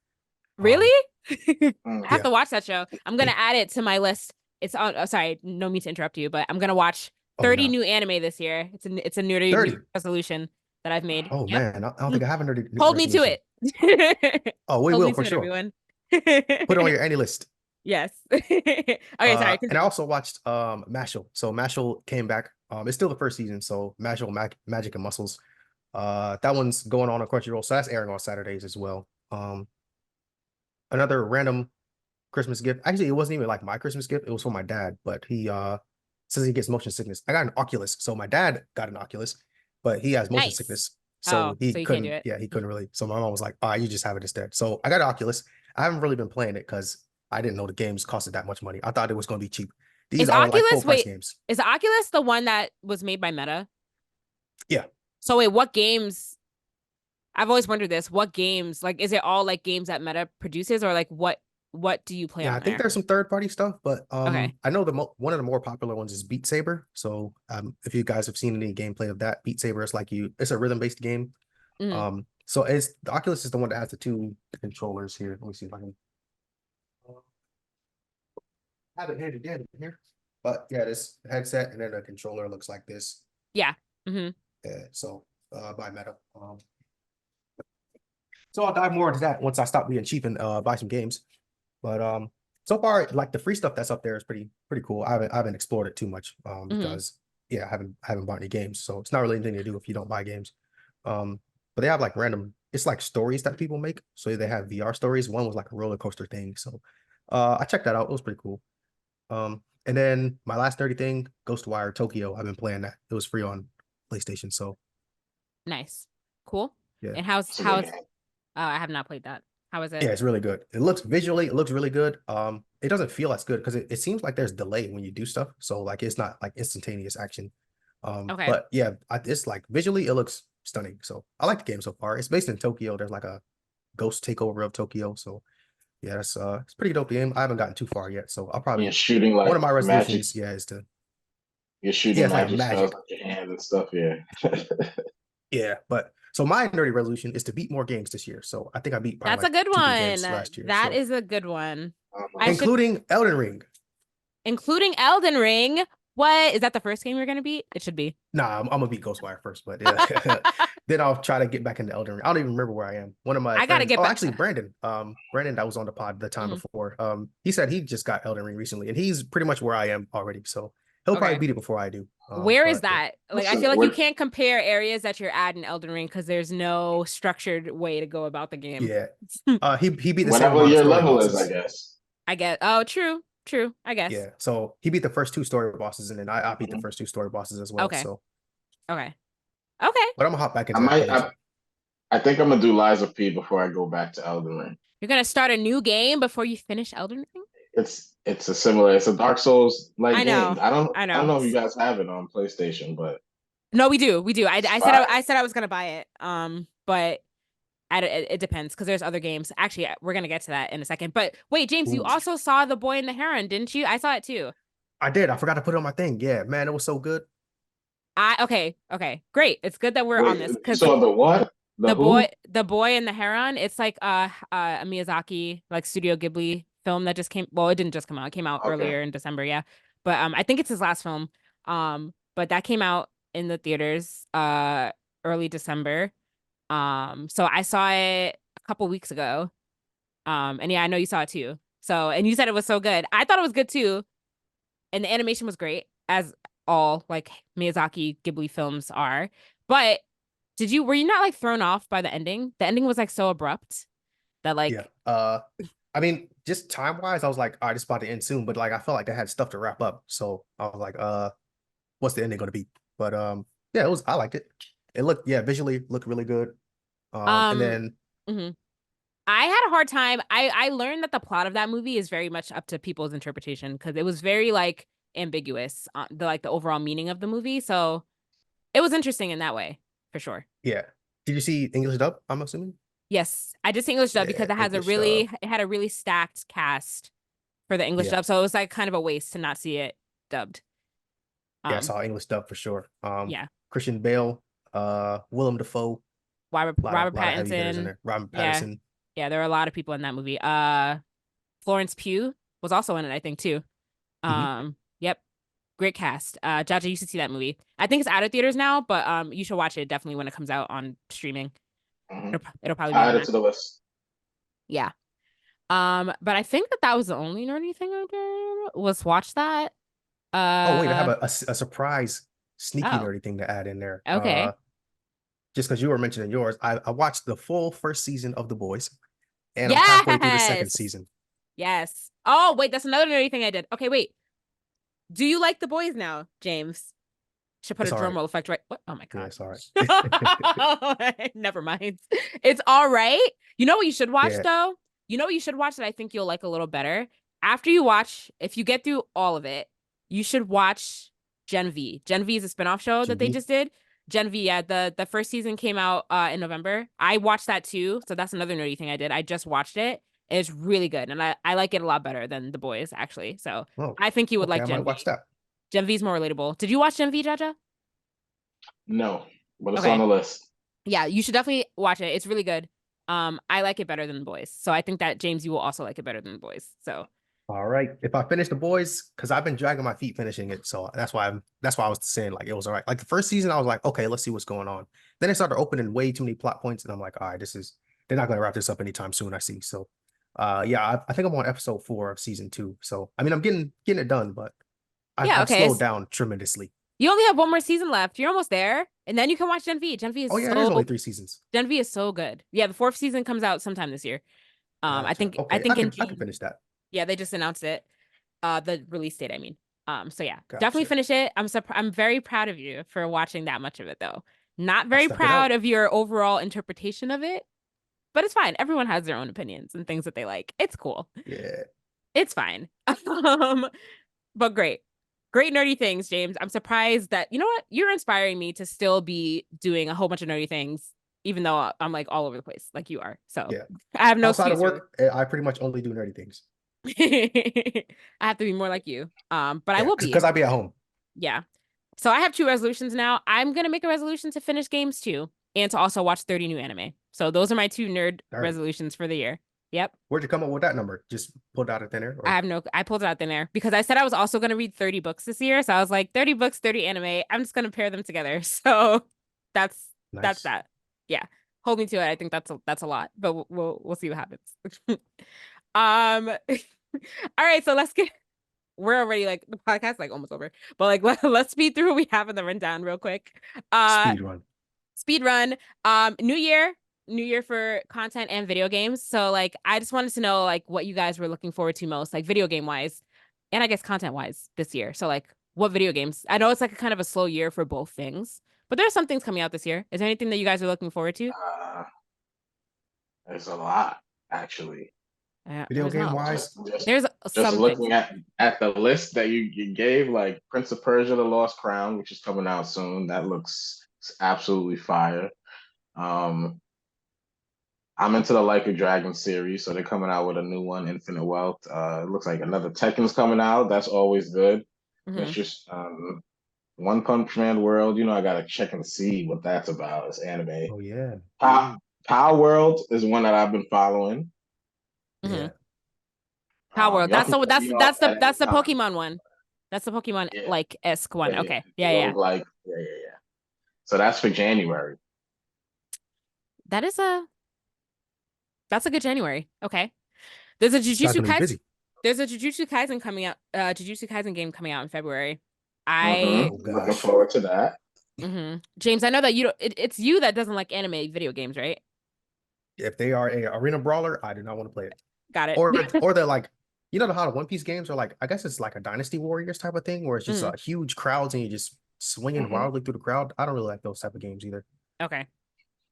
Really? I Mm. have to watch that show. I'm gonna add it to my list. It's on. Oh, sorry, no mean to interrupt you, but I'm gonna watch 30 no. new anime this year. It's a nerdy 30. new resolution that I've made. Oh Yep. man, I don't think I have a nerdy Hold me to resolution. it. Oh, we Hold will me for to it, sure. everyone. Put it on your any list. Yes. Okay, sorry. And I also watched Mashal. So Mashal came back. It's still the first season. So Mashal Magic and Muscles. That one's going on Crunchyroll. So that's airing on Saturdays as well. Another random Christmas gift. Actually, it wasn't even like my Christmas gift. It was for my dad, but he says he gets motion sickness. I got an Oculus. So my dad got an Oculus, but he has motion Nice. sickness. Oh, So he so you can't couldn't, do it. yeah, he couldn't really. So my mom was like, all right, you just have it instead. So I got an Oculus. I haven't really been playing it because I didn't know the games costed that much money. I thought it was going to be cheap. These Is are like full Oculus price wait? games. Is Oculus the one that was made by Meta? Yeah. So wait, what games? I've always wondered this. What games? Like, is it all like games that Meta produces, or like what do you play Yeah, on I think there? there's some third party stuff, but Okay. I know one of the more popular ones is Beat Saber. So if you guys have seen any gameplay of that, Beat Saber is it's a rhythm based game. Mhm. So it's the Oculus is the one that has the two controllers here. Let me see if I can have it handed in here. But yeah, this headset and then the controller looks like this. Yeah. Mm-hmm. Yeah, so by Meta. So I'll dive more into that once I stop being cheap and buy some games. But so far, like the free stuff that's up there is pretty cool. I haven't explored it too much because yeah, I haven't bought any games, so it's not really anything to do if you don't buy games. But they have like random, it's like stories that people make. So they have VR stories. One was like a roller coaster thing. So I checked that out. It was pretty cool. And then my last nerdy thing, Ghostwire Tokyo. I've been playing that. It was free on PlayStation. So Nice. Cool. yeah. And how's It's a good game. I have not played that. How is it? Yeah, it's really good. It looks really good. It doesn't feel as good because it seems like there's delay when you do stuff. So like it's not like instantaneous action. Okay. But yeah, it's like visually it looks stunning. So I like the game so far. It's based in Tokyo. There's like a ghost takeover of Tokyo. So yeah, it's pretty dope game. I haven't gotten too far yet. So I'll probably You're shooting like one of my magic. resolutions, yeah, is to You're shooting it's like magic magic. spells with your hands and stuff. Yeah. Yeah, but so my nerdy resolution is to beat more games this year. So I think I beat probably That's a good 2, 3 games one. last year. That so, is a good one. I should- including Elden Ring. Including Elden Ring. What is that the first game you're gonna beat? It should be. Nah, I'm gonna beat Ghostwire first, but yeah. Then I'll try to get back into Elden Ring. I don't even remember where I am. One of my I gotta friends, get back. actually Brandon. Brandon that was on the pod the time before. He said he just got Elden Ring recently, and he's pretty much where I am already. So he'll probably Okay. beat it before I do. Where is but, yeah. that? Like, I Listen, feel like you we're- can't compare areas that you're at in Elden Ring because there's no structured way to go about the game. Yeah. He beat the same Whatever amount of your story level is, bosses. I guess. I get. Oh, true. True. I guess. Yeah. So he beat the first 2 story bosses, and then I beat the Mhm. first 2 story bosses as well. Okay. So, Okay. Okay. but I'm gonna hop back I into that might. eventually. I think I'm gonna do Lies of P before I go back to Elden Ring. You're gonna start a new game before you finish Elden Ring? It's a similar. It's a Dark Souls like I know. game. I don't. I I don't know. know if you guys have it on PlayStation, but No, we do. We do. it's I said fire. I said I was gonna buy it. But it depends because there's other games. Actually, we're gonna get to that in a second. But wait, James, you Ooh. also saw The Boy and the Heron, didn't you? I saw it too. I did. I forgot to put it on my thing. Yeah, man, it was so good. Okay, great. It's good that we're on Wait, this you because saw the what? The who? The Boy and the Heron, it's like a Miyazaki like Studio Ghibli film that just came. Well, it didn't just come out. It came out Okay. earlier in December, yeah. But I think it's his last film. But that came out in the theaters early December. So I saw it a couple weeks ago. And yeah, I know you saw it too. So, and you said it was so good. I thought it was good too. And the animation was great, as all like Miyazaki Ghibli films are. But were you not like thrown off by the ending? The ending was like so abrupt that Yeah. like, I mean, just time wise, I was like, all right, it's about to end soon. But like, I felt like they had stuff to wrap up, so I was like, what's the ending gonna be? But yeah, it was. I liked it. It looked, yeah, visually looked really good. And um, then mhm. I had a hard time. I learned that the plot of that movie is very much up to people's interpretation because it was very like ambiguous on the overall meaning of the movie. So it was interesting in that way, for sure. yeah, did you see English dub? I'm assuming. Yes, I just English dub because Yeah, English dub. it had a really stacked cast for the English Yeah, dub, so it was like kind of a waste to not see it dubbed. yeah, I Um, saw English dub for sure. yeah, Christian Bale, Willem Dafoe, Robert lot of heavy hitters in Pattinson. there. Robin Yeah, Patterson. yeah, there were a lot of people in that movie. Florence Pugh was also in it, I think, too. Hmm. Yep, great cast. Jaja, you should see that movie. I think it's out of theaters now, but you should watch it definitely when it comes out on streaming. Mhm. It'll probably be I on added there. to the list. Yeah. But I think that was the only nerdy thing I did was watch that. Oh wait, I have Uh a surprise sneaky oh, nerdy thing to add in there. okay. Just because you were mentioning yours, I watched the full first season of The Boys, and I'm halfway through the second Yes. season. Yes. Oh, wait, that's another nerdy thing I did. Okay, wait. Do you like the boys now, James? Should put It's a all drum right. roll effect right. What? Oh my Yeah, God. it's all right. Never mind. It's all right. You know what you should watch Yeah. though? You know what you should watch that I think you'll like a little better? After you watch, if you get through all of it, you should watch Gen V. Gen V is a spinoff show that Gen they V. just did. Gen V, yeah, the first season came out in November. I watched that too, so that's another nerdy thing I did. I just watched it. It's really good, and I like it a lot better than The Boys, actually. So Oh, I think you would okay. like I might Gen V. watch that. Gen V is more relatable. Did you watch Gen V, Jaja? No, but it's on Okay. the list. Yeah, you should definitely watch it. It's really good. I like it better than The Boys. So I think that James, you will also like it better than The Boys. So All right. If I finish The Boys, because I've been dragging my feet finishing it, so that's why I was saying like it was all right. Like the first season, I was like, okay, let's see what's going on. Then it started opening way too many plot points, and I'm like, all right, they're not gonna wrap this up anytime soon. I see. So, yeah, I think I'm on episode 4 of season 2. So, I mean, I'm getting it done, but yeah, I've okay. slowed down tremendously. You only have one more season left. You're almost there. And then you can watch Gen V. Oh yeah, it is only 3 seasons. Gen V is so good. Yeah, the fourth season comes out sometime this year. Gotcha. I Okay, think in I can June. finish that. Yeah, they just announced it. The release date, I mean. So yeah, definitely Gotcha. finish it. I'm very proud of you for watching that much of it though. Not I very stuck it proud out. of your overall interpretation of it, but it's fine. Everyone has their own opinions and things that they like. It's cool. Yeah. It's fine. But great. Great nerdy things, James. I'm surprised that, you know what? You're inspiring me to still be doing a whole bunch of nerdy things, even though I'm like all over the place, like you are. So Yeah. I have no Outside of excuse really. work, I pretty much only do nerdy things. I have to be more like you. But I Yeah, will be. because I be at home. Yeah. So I have 2 resolutions now. I'm gonna make a resolution to finish games too, and to also watch 30 new anime. So those are my 2 nerd All right. resolutions for the year. Yep. Where'd you come up with that number? Just pulled out of thin air? Or? I pulled it out there because I said I was also going to read 30 books this year. So I was like 30 books, 30 anime. I'm just going to pair them together. So that's that's Nice. that. Yeah. Hold me to it. I think that's a lot, but we'll see what happens. All right, so we're already like the podcast's like almost over. But like let's speed through what we have in the rundown real quick. Speed run. Speed run. New year for content and video games. So like I just wanted to know like what you guys were looking forward to most, like video game wise. and I guess content-wise this year. So like, what video games? I know it's like a kind of a slow year for both things, but there's some things coming out this year. Is there anything that you guys are looking forward to? There's a lot, actually. Video There's game not a lot. wise, There's Just some things. looking at the list that you gave, like Prince of Persia: The Lost Crown, which is coming out soon. That looks absolutely fire. Um, I'm into the Like a Dragon series, so they're coming out with a new one, Infinite Wealth. It looks like another Tekken's coming out. That's always good. It's Mhm. just One Punch Man World. I gotta check and see what that's about. It's anime. oh yeah, Power World is one that I've been following. Mhm. yeah. Power World. Y'all That's can the cut that's me off that's at the any that's the time. Pokemon one. That's the Pokemon Yeah, like esque one. yeah, yeah. Okay. The Yeah, yeah. roguelike. Yeah. So that's for January. That is a that's a good January. Okay. There's a Guys Jujutsu gonna be Kaisen. busy. There's a Jujutsu Kaisen coming out. Jujutsu Kaisen game coming out in February. I Oh Looking gosh, forward to that. James, I know that you don't. It's you that doesn't like anime video games, right? if they are a arena brawler, I do not want to play it. Got it. Or they're like, how the One Piece games are like. I guess it's like a Dynasty Warriors type of thing, where it's just Mhm. huge crowds and you just swinging Mhm. wildly through the crowd. I don't really like those type of games either. Okay,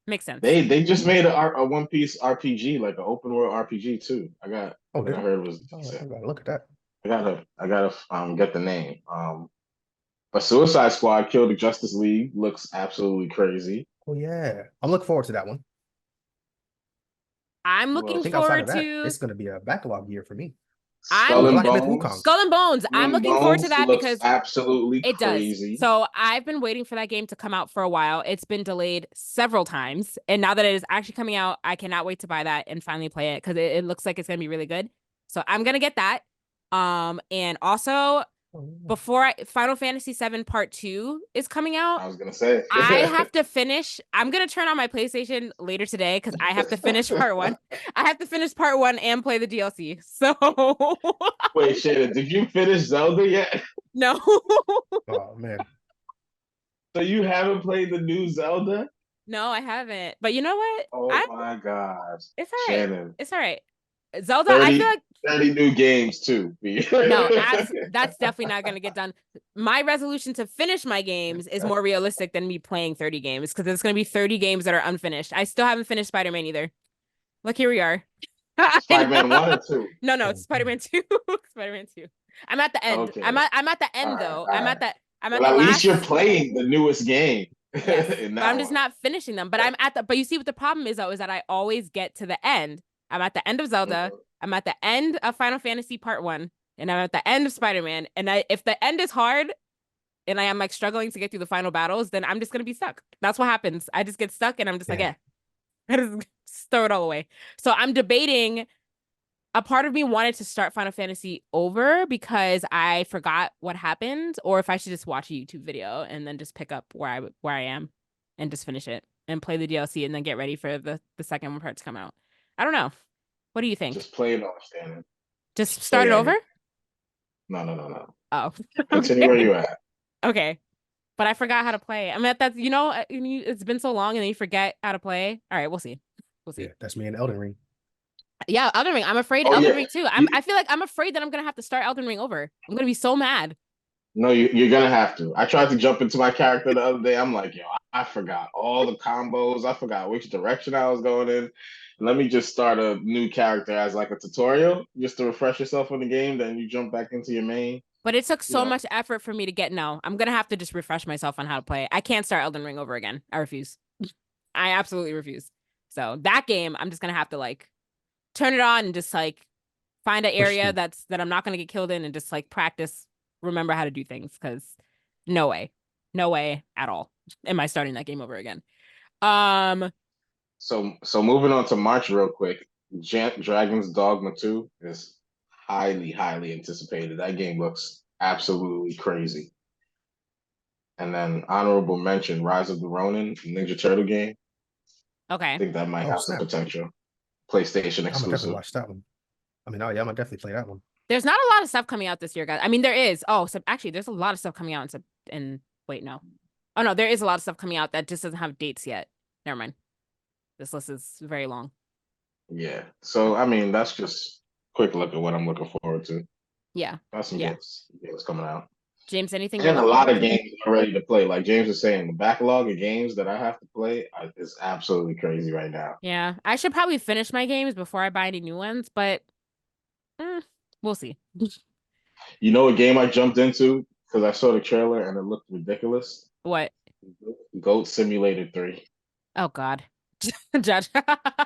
makes sense. They just made a One Piece RPG, like an open world RPG too. Oh, I did it? heard it was Oh, I decent. gotta look at that. I gotta get the name. But Suicide Squad Kill the Justice League looks absolutely crazy. Oh yeah, I'm looking forward to that one. I'm Who I looking else? think outside forward of that, to. it's gonna be a backlog year for me. I'm Oh, Skull I and like looking Myth Wukong. Bones. Skull and Bones. Skull I'm and looking forward to Bones that looks because absolutely it does. crazy. So I've been waiting for that game to come out for a while. It's been delayed several times, and now that it is actually coming out, I cannot wait to buy that and finally play it because it looks like it's gonna be really good. So I'm gonna get that. And also Oh, yeah. before Final Fantasy VII Part 2 is coming out, I was gonna say. I have to finish. I'm gonna turn on my PlayStation later today because I have to finish part one. I have to finish part one and play the DLC. So Wait, Shannon, did you finish Zelda yet? no. Oh man, So you haven't played the new Zelda? No, I haven't. But you know what? Oh my gosh. It's all right. Shannon, It's all right. Zelda, I feel 30, like 30 new games too. no, that's definitely not gonna get done. My resolution to finish my games is more realistic than me playing 30 games because there's gonna be 30 games that are unfinished. I still haven't finished Spider-Man either. Look, here we are. I Spider-Man know. 1 or 2? No, it's oh, Spider-Man 2. Spider-Man 2. I'm at the end. I'm Okay. at I'm at the All end right. though. All right. I'm at Well, the at least you're last. playing the newest game Yes. in But that I'm just one. not finishing them. But I'm at the but you see what the problem is though, is that I always get to the end. I'm at the end of Zelda. Mhm. I'm at the end of Final Fantasy Part 1. And I'm at the end of Spider-Man. And if the end is hard and I am like struggling to get through the final battles, then I'm just gonna be stuck. That's what happens. I just get stuck and I'm just like, yeah. yeah. I just throw it all away. So I'm debating. A part of me wanted to start Final Fantasy over because I forgot what happened, or if I should just watch a YouTube video and then just pick up where I am and just finish it and play the DLC and then get ready for the second part to come out. I don't know. What do you think? Just play it off, Shannon. Just start Stay it in over? it. No. Oh, Continue okay. where you at. Okay. But I forgot how to play. I mean, that's it's been so long and then you forget how to play. All right, we'll see. We'll see. Yeah, that's me in Elden Ring. Yeah, Elden Ring. I'm afraid Oh Elden yeah. Ring too. You, I feel like I'm afraid that I'm gonna have to start Elden Ring over. I'm gonna be so mad. no, you're gonna have to. I tried to jump into my character the other day. I'm like, yo, I forgot all the combos. I forgot which direction I was going in. Let me just start a new character as like a tutorial, just to refresh yourself on the game. Then you jump back into your main. But it took You so know, much effort for me to get no. I'm gonna have to just refresh myself on how to play. I can't start Elden Ring over again. I refuse. I absolutely refuse. So that game, I'm just gonna have to like turn it on and just like find an Push area through. that I'm not gonna get killed in and just like practice, remember how to do things. Because no way, no way at all am I starting that game over again. Um, so moving on to March real quick. Dragon's Dogma 2 is highly anticipated. That game looks absolutely crazy. And then honorable mention, Rise of the Ronin, Ninja Turtle game. I okay. think that might Oh have some snap! potential. PlayStation I'm gonna definitely exclusive. watch that one. I mean, oh yeah, I'm gonna definitely play that one. There's not a lot of stuff coming out this year, guys. I mean, there is. Oh, so actually, there's a lot of stuff coming out in wait, no. Oh no, there is a lot of stuff coming out that just doesn't have dates yet. Never mind. This list is very long. Yeah. So I mean, that's just quick look at what I'm looking forward to. Yeah. Got some Yeah. games coming out. James, anything you're And a looking lot forward of to? games are ready to play. Like James was saying, the backlog of games that I have to play is absolutely crazy right now. Yeah. I should probably finish my games before I buy any new ones, but we'll see. You know a game I jumped into because I saw the trailer and it looked ridiculous? What? Goat Simulator 3. Oh God. Judge.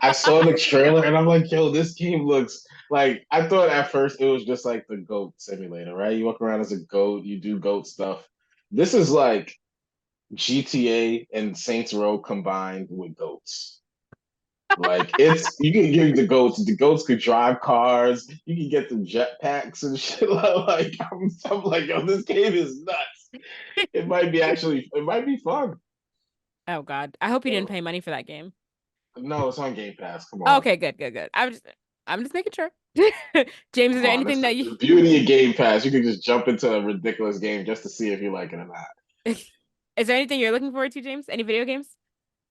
I saw the trailer and I'm like, yo, this game looks like I thought at first it was just like the goat simulator, right? You walk around as a goat, you do goat stuff. This is like GTA and Saints Row combined with goats. Like it's you can give the goats could drive cars, you can get them jetpacks and shit. Like I'm like, yo, this game is nuts. It might be fun. Oh God. I hope you didn't pay money for that game. No, it's on Game Pass. Come on. Okay, good. I'm just making sure. James, is Come there on. anything that The you beauty of Game Pass. You can just jump into a ridiculous game just to see if you like it or not. is there anything you're looking forward to, James? Any video games?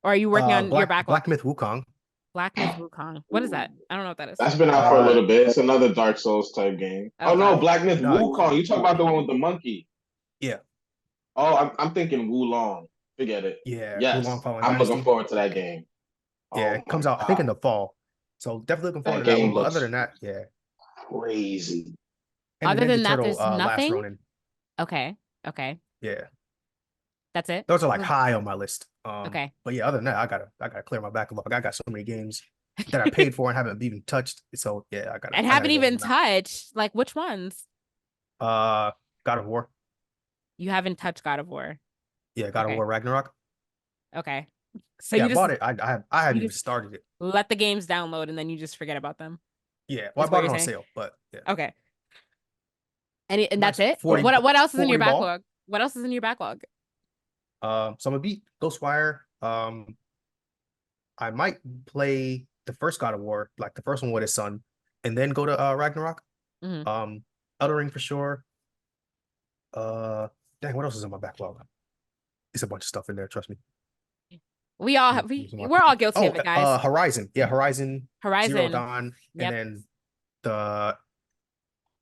Or are you working on your backlog? Black Myth Wukong. Black Myth Wukong. What is that? I don't know what that is. That's been out for a little bit. It's another Dark Souls type game. Oh, Oh, no, God. Black Myth No. Wukong. You talking about the one with the monkey? Yeah. Oh, I'm thinking Wulong. Forget it. Yeah. Yes, Wulong Fallen I'm Dynasty. looking forward to that game. Yeah, Oh it comes my out, I think, in God. the fall. So definitely looking forward That to that game one. But other looks than that, yeah. crazy. And Other Ninja than that, Turtle there's Last nothing? Ronin. Okay. Yeah. That's it? Those are like high on my list. Okay. But yeah, other than that, I gotta clear my backlog. I got so many games that I paid for and haven't even touched. So yeah, And I haven't gotta get even them out. touched. Like, which ones? God of War. You haven't touched God of War. Yeah, God of Okay. War Ragnarok. Okay. So Yeah, you I just bought it. I haven't even just started it. let the games download and then you just forget about them. Yeah, well, I Is what bought it you're on saying? sale, but yeah. Okay. And that's Nice it? 40 What else is in your 40 ball. backlog? What else is in your backlog? So I'm gonna beat Ghostwire. I might play the first God of War, like the first one with his son, and then go to Ragnarok. Mhm. Elden Ring for sure. Dang, what else is in my backlog? It's a bunch of stuff in there, trust me. We all have, we're all guilty of it, guys. Horizon. Yeah, Horizon, Zero Horizon. Dawn, Yep. and then the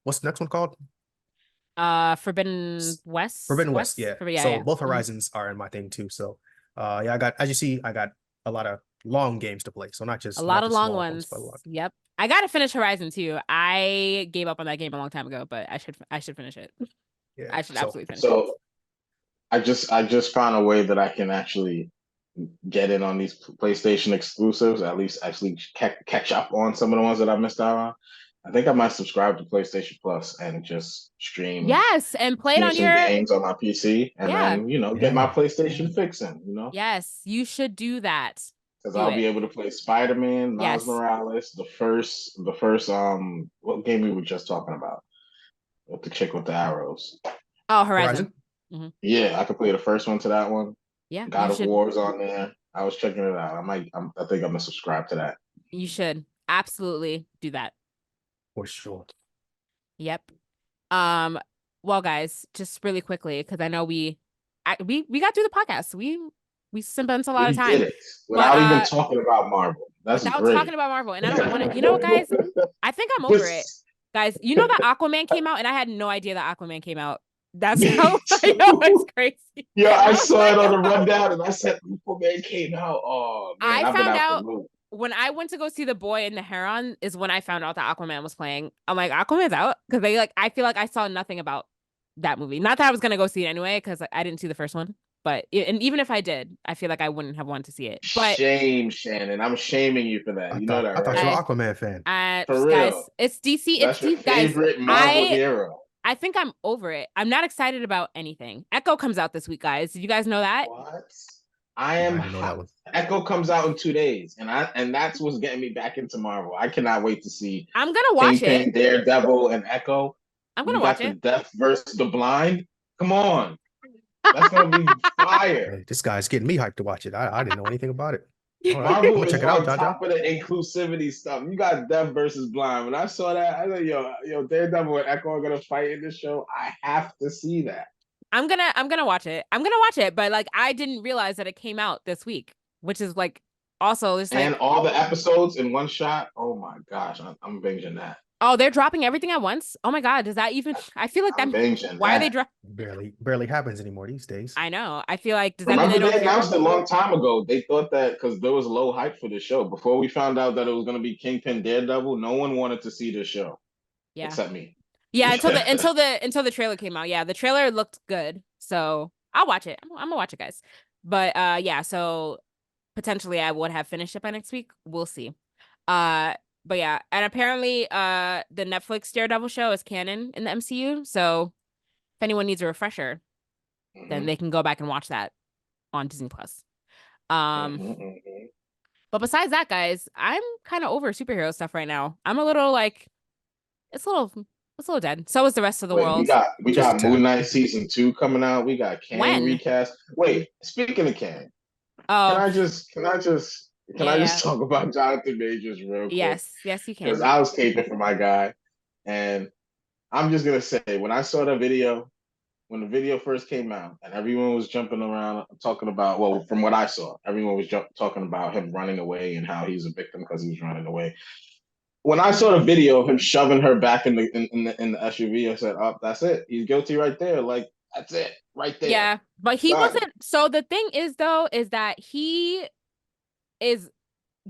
what's the next one called? Forbidden West. Forbidden West, yeah. Yeah, So yeah. both Horizons are in my thing too. So yeah, I got, as you see, I got a lot of long games to play. So not just A lot of long small ones. but a lot. Yep. I gotta finish Horizon too. I gave up on that game a long time ago, but I should finish it. Yeah. I should absolutely finish it. So I just found a way that I can actually get in on these PlayStation exclusives, at least actually catch up on some of the ones that I missed out on. I think I might subscribe to PlayStation Plus and just stream Yes, and play it on some your games on my PC and then, get my PlayStation fixing, Yes, you should do that. Because Do I'll it. be able to play Spider-Man, Miles Yes. Morales, the first what game we were just talking about with the chick with the arrows. Oh, Horizon. Yeah, I could play the first one to that one. Yeah, God you of should. War's on there. I was checking it out. I think I'm gonna subscribe to that. You should absolutely do that. For sure. Yep. Well, guys, just really quickly, because I know we got through the podcast. We spent a lot of time. Did it without even talking about Marvel. That's without great. talking about Marvel. And I don't want to, you know what, guys? I think I'm over it. Guys, you know that Aquaman came out, and I had no idea that Aquaman came out. That's how I know it's crazy. Yeah, I saw it on the rundown, and I said Aquaman came out. Oh man, I I've been found out out the loop. when I went to go see The Boy and the Heron is when I found out that Aquaman was playing. I'm like, Aquaman's out? Because I feel like I saw nothing about that movie. Not that I was gonna go see it anyway, because I didn't see the first one. But and even if I did, I feel like I wouldn't have wanted to see it. But Shame, Shannon. I'm shaming you for that. You know that, I thought right? you were an Aquaman fan. For guys, real. it's DC. That's It's your DC, guys. favorite Marvel hero. I think I'm over it. I'm not excited about anything. Echo comes out this week, guys. Did you guys know that? What? I am. I didn't know that one. Echo comes out in 2 days, and that's what's getting me back into Marvel. I cannot wait to see. I'm gonna watch Kingpin, it. Daredevil, and Echo. I'm gonna watch it. The Death versus the Blind. Come on, that's gonna be fire. Hey, this guy's getting me hyped to watch it. I didn't know anything about it. All right, I'm Marvel gonna is check it out, on John. top of the inclusivity stuff. You got Death versus Blind. When I saw that, I said, yo, Daredevil and Echo are gonna fight in this show. I have to see that. I'm gonna watch it. I'm gonna watch it, but I didn't realize that it came out this week, which is also just and all the episodes in one shot. Oh my gosh, I'm binging that. Oh, they're dropping everything at once. Oh my God, does that even? I feel like that. I'm binging Why are they that. drop? Barely happens anymore these days. I know. I feel like does that mean Remember, they don't they care? announced a long time ago. They thought that because there was low hype for the show. Before we found out that it was going to be Kingpin Daredevil, no one wanted to see this show Yeah. except me. Yeah, until the trailer came out. Yeah, the trailer looked good. So I'll watch it. I'm gonna watch it, guys. But yeah, so potentially I would have finished it by next week. We'll see. Uh but yeah, and apparently the Netflix Daredevil show is canon in the MCU. So if anyone needs a refresher, then Mhm, they can go back and watch that on Disney Plus. Um mhm, mhm. but besides that, guys, I'm kind of over superhero stuff right now. I'm a little like it's a little it's a little dead. So is the rest of the Wait, we world. got we Just a got Moon tad. Knight season 2 coming out. We got Kang When? recast. Wait, speaking of Kang, can Oh, I just can I just can yeah, I yeah. just talk about Jonathan Majors real quick? Yes, yes, you Because can. I was caping for my guy, and I'm just gonna say when I saw the video, when the video first came out, and everyone was jumping around talking about, well, from what I saw, everyone was talking about him running away and how he's a victim because he was running away. When I saw the video of him shoving her back in the SUV, I said, "Oh, that's it. He's guilty right there. Like that's it, right there. Yeah, but he Done." wasn't. So the thing is, though, is that he is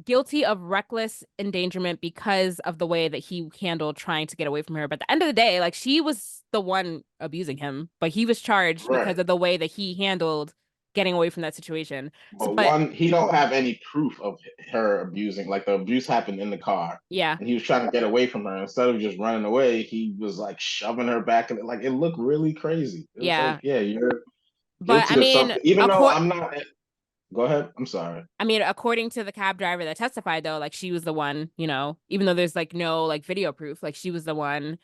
guilty of reckless endangerment because of the way that he handled trying to get away from her. But at the end of the day, like she was the one abusing him, but he was charged Right. because of the way that he handled getting away from that situation. So, But but one, he don't have any proof of her abusing. Like the abuse happened in the car, yeah, and he was trying to get away from her. Instead of just running away, he was like shoving her back, and like it looked really crazy. It was like, yeah. yeah, you're But guilty of something, even though I'm not. Go ahead. I'm sorry. according to the cab driver that testified, though, like she was the one, even though there's like no like video proof, like she was the one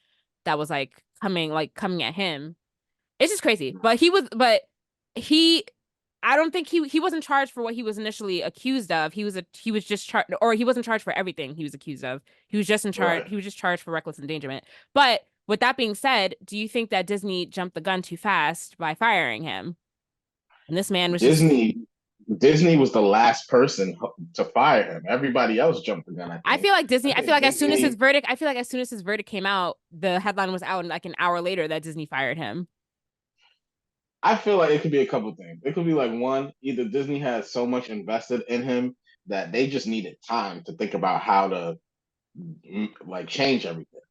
that was like coming at him. It's just crazy. But he, I don't think he wasn't charged for what he was initially accused of. He was just charged, or he wasn't charged for everything he was accused of. He was just in charge. Right. He was just charged for reckless endangerment. But with that being said, do you think that Disney jumped the gun too fast by firing him? And this man was just. Disney Disney was the last person to fire him. Everybody else jumped the gun, I I think. feel like Disney. I I feel think like as soon as his Disney verdict. I feel like as soon as his verdict came out, the headline was out, and like an hour later, that Disney fired him. I feel like it could be a couple things. It could be like one, either Disney has so much invested in him that they just needed time to think about how to like change everything.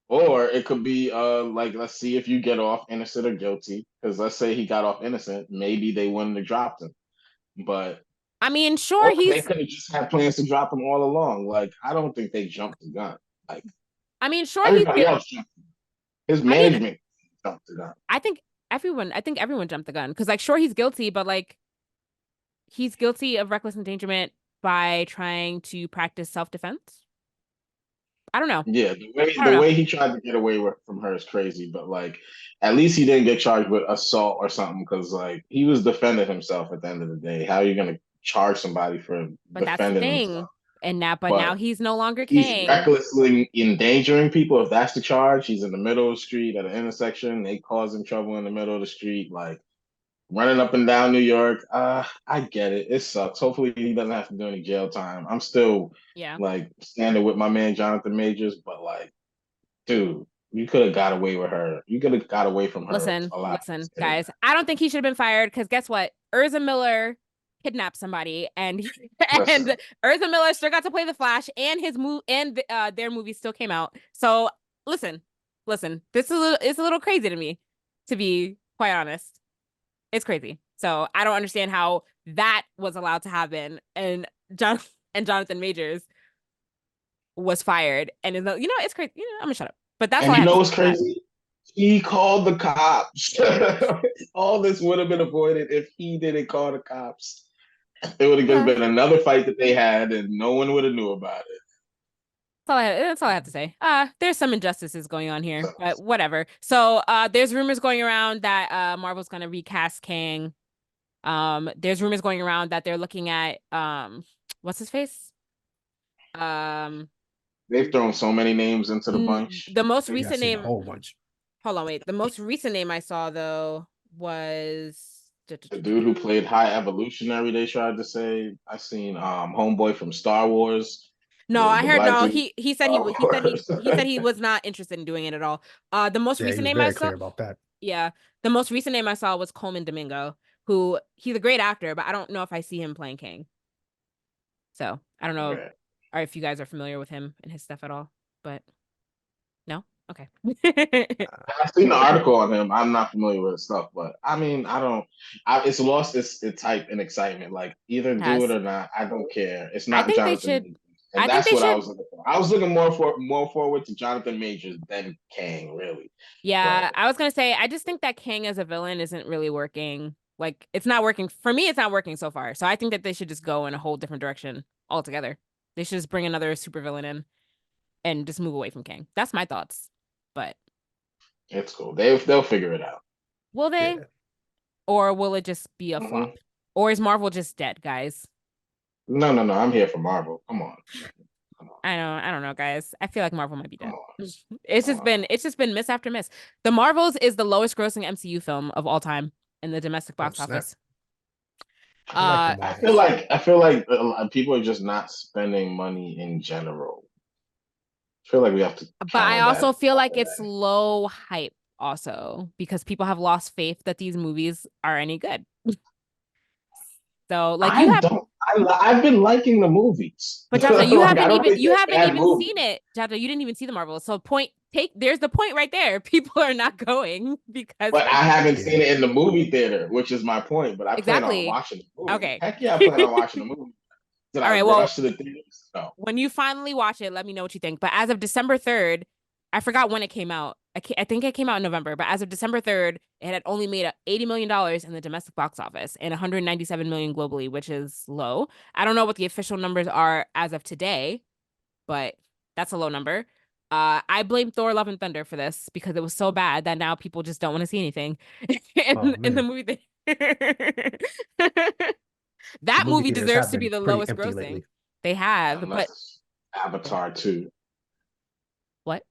Or it could be like let's see if you get off innocent or guilty. Because let's say he got off innocent, maybe they wouldn't have dropped him. But I mean, sure, or they he's. could have just had plans to drop him all along. Like I don't think they jumped the gun. Like I mean, sure, he's. everybody else jumped. His I mean, management jumped the gun. I think I think everyone jumped the gun because, like, sure, he's guilty, but like, he's guilty of reckless endangerment by trying to practice self-defense. I don't know. Yeah, I don't the know. way he tried to get away from her is crazy. But like, at least he didn't get charged with assault or something because like he was defending himself at the end of the day. How are you gonna charge somebody for But that's the defending himself? thing. But now But he's no longer he's King. recklessly endangering people. If that's the charge, he's in the middle of the street at an intersection. They cause him trouble in the middle of the street, like running up and down New York. I get it. It sucks. Hopefully he doesn't have to do any jail time. I'm still Yeah. like standing with my man Jonathan Majors, but like, dude, you could have got away with her. You could have got away from her Listen, a lot. listen, guys. I don't think he should have been fired because guess what? Urza Miller kidnapped somebody, and and Listen, Urza Miller still got to play the Flash, and his their movie still came out. So listen. This is it's a little crazy to me, to be quite honest. It's crazy. So I don't understand how that was allowed to happen, and Jonathan Majors was fired, and it's crazy. I'm gonna shut up. But that's all and I you have to know say what's about that. crazy? He called the cops. All this would have been avoided if he didn't call the cops. It would have just Yeah. been another fight that they had, and no one would have knew about it. That's all I have to say. There's some injustices going on here, So, but whatever. So, there's rumors going around that Marvel's gonna recast Kang. There's rumors going around that they're looking at what's his face? Um, they've thrown so many names into the bunch. the most Yeah, I recent seen a name. whole bunch. Hold on, wait. The most recent name I saw though was. The dude who played High Evolutionary, they tried to say. I seen Homeboy from Star Wars. No, I The heard black no. dude. He said he said he was not interested in doing it at all. The most Yeah, he recent was name I very saw, clear about that. yeah, the most recent name I saw was Coleman Domingo, who he's a great actor, but I don't know if I see him playing King. So I don't know Okay. or if you guys are familiar with him and his stuff at all, but no, okay. I've seen the article on him. I'm not familiar with his stuff, but I mean, I don't. It's lost its hype and excitement. Like either do it Has or not. I don't care. It's I not think they Jonathan should. Majors, I and think that's they what I should. was looking for. I was looking more forward to Jonathan Majors than Kang, really. Yeah, But I was gonna say I just think that King as a villain isn't really working. Like it's not working for me. It's not working so far. So I think that they should just go in a whole different direction altogether. They should just bring another supervillain in and just move away from King. That's my thoughts. But it's cool. They'll figure it out. will they? Yeah. Or will it just be a Hmm. flop? Or is Marvel just dead, guys? No, no, no. I'm here for Marvel. Come on, come on, I don't know, guys. I feel like Marvel might be come dead. on, It's come just on. been miss after miss. The Marvels is the lowest grossing MCU film of all time in the domestic Oh box snap! office. I like the Uh Marvels. I feel like a lot of people are just not spending money in general. I feel like we have to but I counter also that. feel like it's low hype also because people have lost faith that these movies are any good. So like you I have don't. I've been liking the movies. but Jaja, Like I don't think you they're haven't bad even movies. seen it. Jaja, you didn't even see the Marvels. So there's the point right there. People are not going because But they I haven't Yeah. seen it in the movie theater, which is my point. But I plan on exactly. watching the movie. Okay. Heck yeah, I plan on watching the movie. Did All I right. Well, rush to the theaters? No. when you finally watch it, let me know what you think. But as of December 3rd, I forgot when it came out. I think it came out in November, but as of December 3rd, it had only made $80 million in the domestic box office and 197 million globally, which is low. I don't know what the official numbers are as of today, but that's a low number. I blame Thor: Love and Thunder for this because it was so bad that now people just don't want to see anything Oh in the man, movie. the That movie movie theaters deserves have to be been the pretty lowest empty grossing. lately. They have, Unless but it's Avatar 2. what?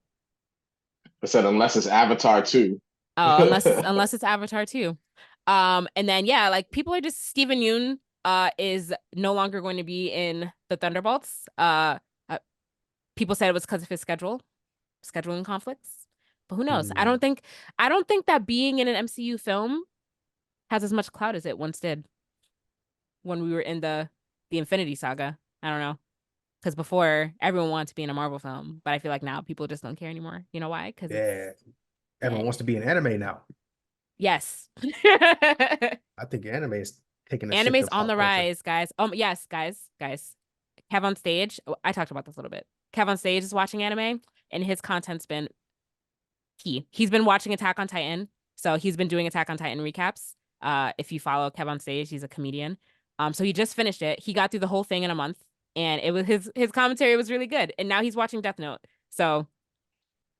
I said unless it's Avatar 2. Oh, unless it's Avatar too. And then yeah, like people are just Steven Yeun is no longer going to be in the Thunderbolts. Uh people said it was because of his scheduling conflicts. But who knows? Hmm. I don't think that being in an MCU film has as much clout as it once did when we were in the Infinity Saga. I don't know. Because before everyone wanted to be in a Marvel film, but I feel like now people just don't care anymore. You know why? Because it's Yeah, everyone dead. wants to be in anime now. Yes. I think anime is taking a shift Anime's of on pop the culture. rise, guys. Yes, guys. Kev on stage. I talked about this a little bit. Kev on stage is watching anime, and his content's been key. He's been watching Attack on Titan, so he's been doing Attack on Titan recaps. If you follow Kev on stage, he's a comedian. So he just finished it. He got through the whole thing in a month, and it was his commentary was really good. And now he's watching Death Note. So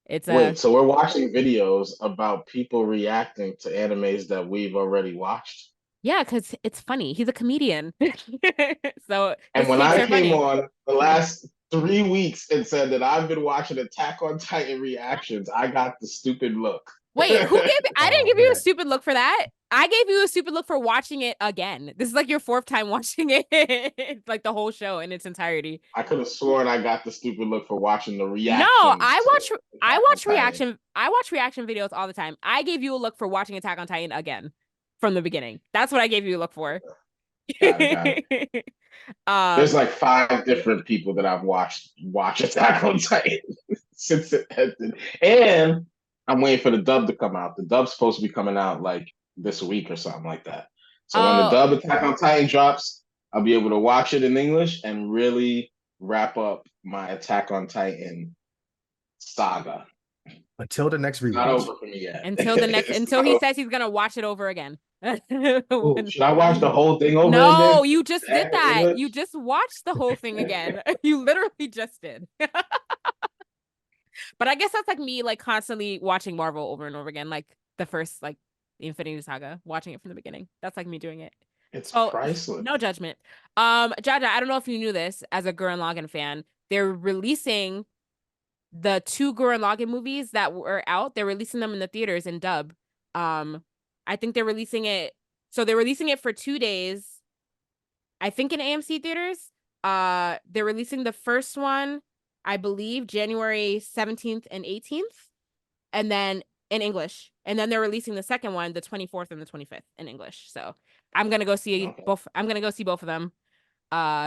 it's Wait, so we're watching videos about people reacting to animes that we've already watched? yeah, because it's funny. He's a comedian, so And his when takes I are came funny. on the last 3 weeks and said that I've been watching Attack on Titan reactions, I got the stupid look. Wait, who gave it? I didn't Oh give you a man, stupid look for that. I gave you a stupid look for watching it again. This is like your fourth time watching it, like the whole show in its entirety. I could have sworn I got the stupid look for watching the No, reactions to Attack on Titan. I watch reaction videos all the time. I gave you a look for watching Attack on Titan again from the beginning. That's what I gave you a look for. Got it, got it. There's um, like 5 different people that I've watch Attack on Titan since it ended. And I'm waiting for the dub to come out. The dub's supposed to be coming out like this week or something like that. So when the oh, dub Attack on Titan drops, I'll be able to watch it in English and really wrap up my Attack on Titan saga. until the next It's not rewatch. over for me yet. It's until not he over. says he's gonna watch it over again. Ooh, When- should I watch the whole thing over again? No, you just did Back in that. You English? just watched the whole thing again. You literally just did. But I guess that's like me like constantly watching Marvel over and over again, like the first like Infinity Saga, watching it from the beginning. That's like me doing it. It's So priceless. no judgment. Jaja, I don't know if you knew this as a Gurren Lagann fan. They're releasing the two Gurren Lagann movies that were out. They're releasing them in the theaters in dub. I think they're releasing it. So they're releasing it for 2 days. I think in AMC theaters. They're releasing the first one, I believe, January 17th and 18th, and then in English. And then they're releasing the second one, the 24th and the 25th in English. So I'm gonna go see Okay. both. I'm gonna go see both of them.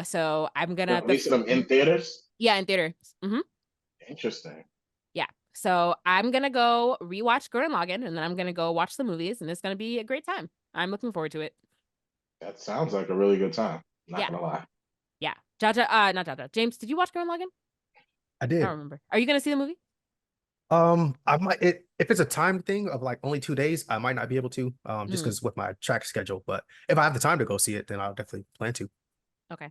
So I'm They're gonna releasing them in theaters? yeah, in theater. Interesting. Yeah. So I'm gonna go rewatch Gurren Lagann, and then I'm gonna go watch the movies, and it's gonna be a great time. I'm looking forward to it. That sounds like a really good time. Not Yeah. gonna lie. Yeah. Not Jaja. James, did you watch Gurren Lagann? I I don't did. remember. Are you gonna see the movie? I might if it's a time thing of like only 2 days, I might not be able to, just Mm. because with my track schedule. But if I have the time to go see it, then I'll definitely plan to. Okay.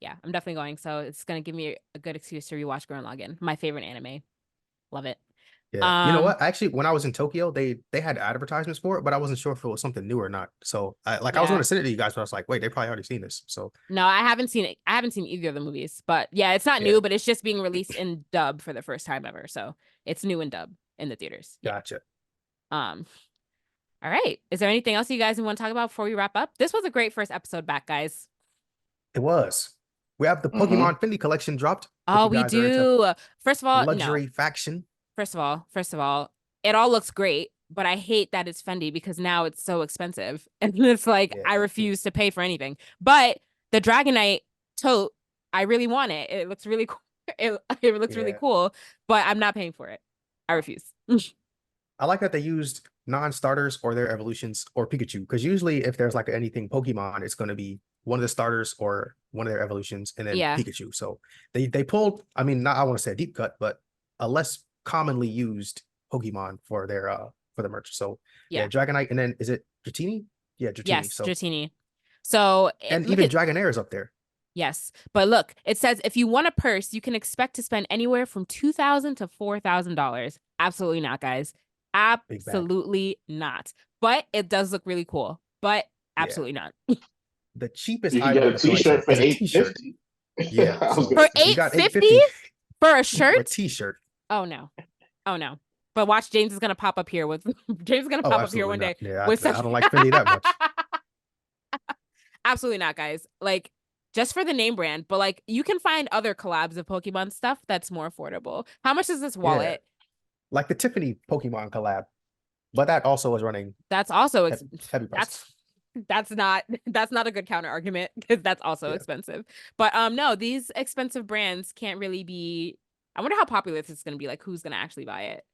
Yeah, I'm definitely going. So it's gonna give me a good excuse to rewatch Gurren Lagann, my favorite anime. Love it. Yeah. You know what? Actually, when I was in Tokyo, they had advertisements for it, but I wasn't sure if it was something new or not. So I was Yeah. going to send it to you guys, but I was like, wait, they probably already seen this. So No, I haven't seen it. I haven't seen either of the movies, but yeah, it's not Yeah. new, but it's just being released in dub for the first time ever. So it's new in dub in the theaters. Yeah. gotcha. All right. Is there anything else you guys want to talk about before we wrap up? This was a great first episode back, guys. It was. We have the Pokemon Fendi collection dropped. If Oh, you we guys are into do. First of all, luxury faction. First of all, it all looks great, but I hate that it's Fendi because now it's so expensive. And it's like Yeah, I me too. refuse to pay for anything. But the Dragonite tote, I really want it. It looks really cool. It looks really Yeah. cool, but I'm not paying for it. I refuse. I like that they used non-starters or their evolutions or Pikachu, because usually if there's like anything Pokemon, it's going to be one of the starters or one of their evolutions and then Yeah. Pikachu. So they pulled, I mean, not I want to say a deep cut, but a less commonly used Pokemon for the merch. So Yeah. Dragonite, and then is it Dratini? Yeah, Dratini. Yes, So Dratini. So and look even at Dragonair is up there. yes, but look, it says if you want a purse, you can expect to spend anywhere from $2,000 to $4,000. Absolutely not, guys. Absolutely not. But it does look really cool. But absolutely not. The cheapest You can item get in a the collection t-shirt for is a t-shirt. $850. Yeah, I was so gonna For say, you got $850 $850 for a for a shirt? t-shirt. Oh no. Oh no. But watch, James is gonna pop up here with James is gonna Oh, pop up here one absolutely day not. Yeah, with I don't like Fendi that much. Absolutely not, guys. Like just for the name brand, but like you can find other collabs of Pokemon stuff that's more affordable. How much is this wallet? Like the Tiffany Pokemon collab, but that also is running That's also heavy prices. that's not a good counter argument because that's also Yeah. expensive. But no, these expensive brands can't really be. I wonder how popular this is going to be. Like, who's going to actually buy it?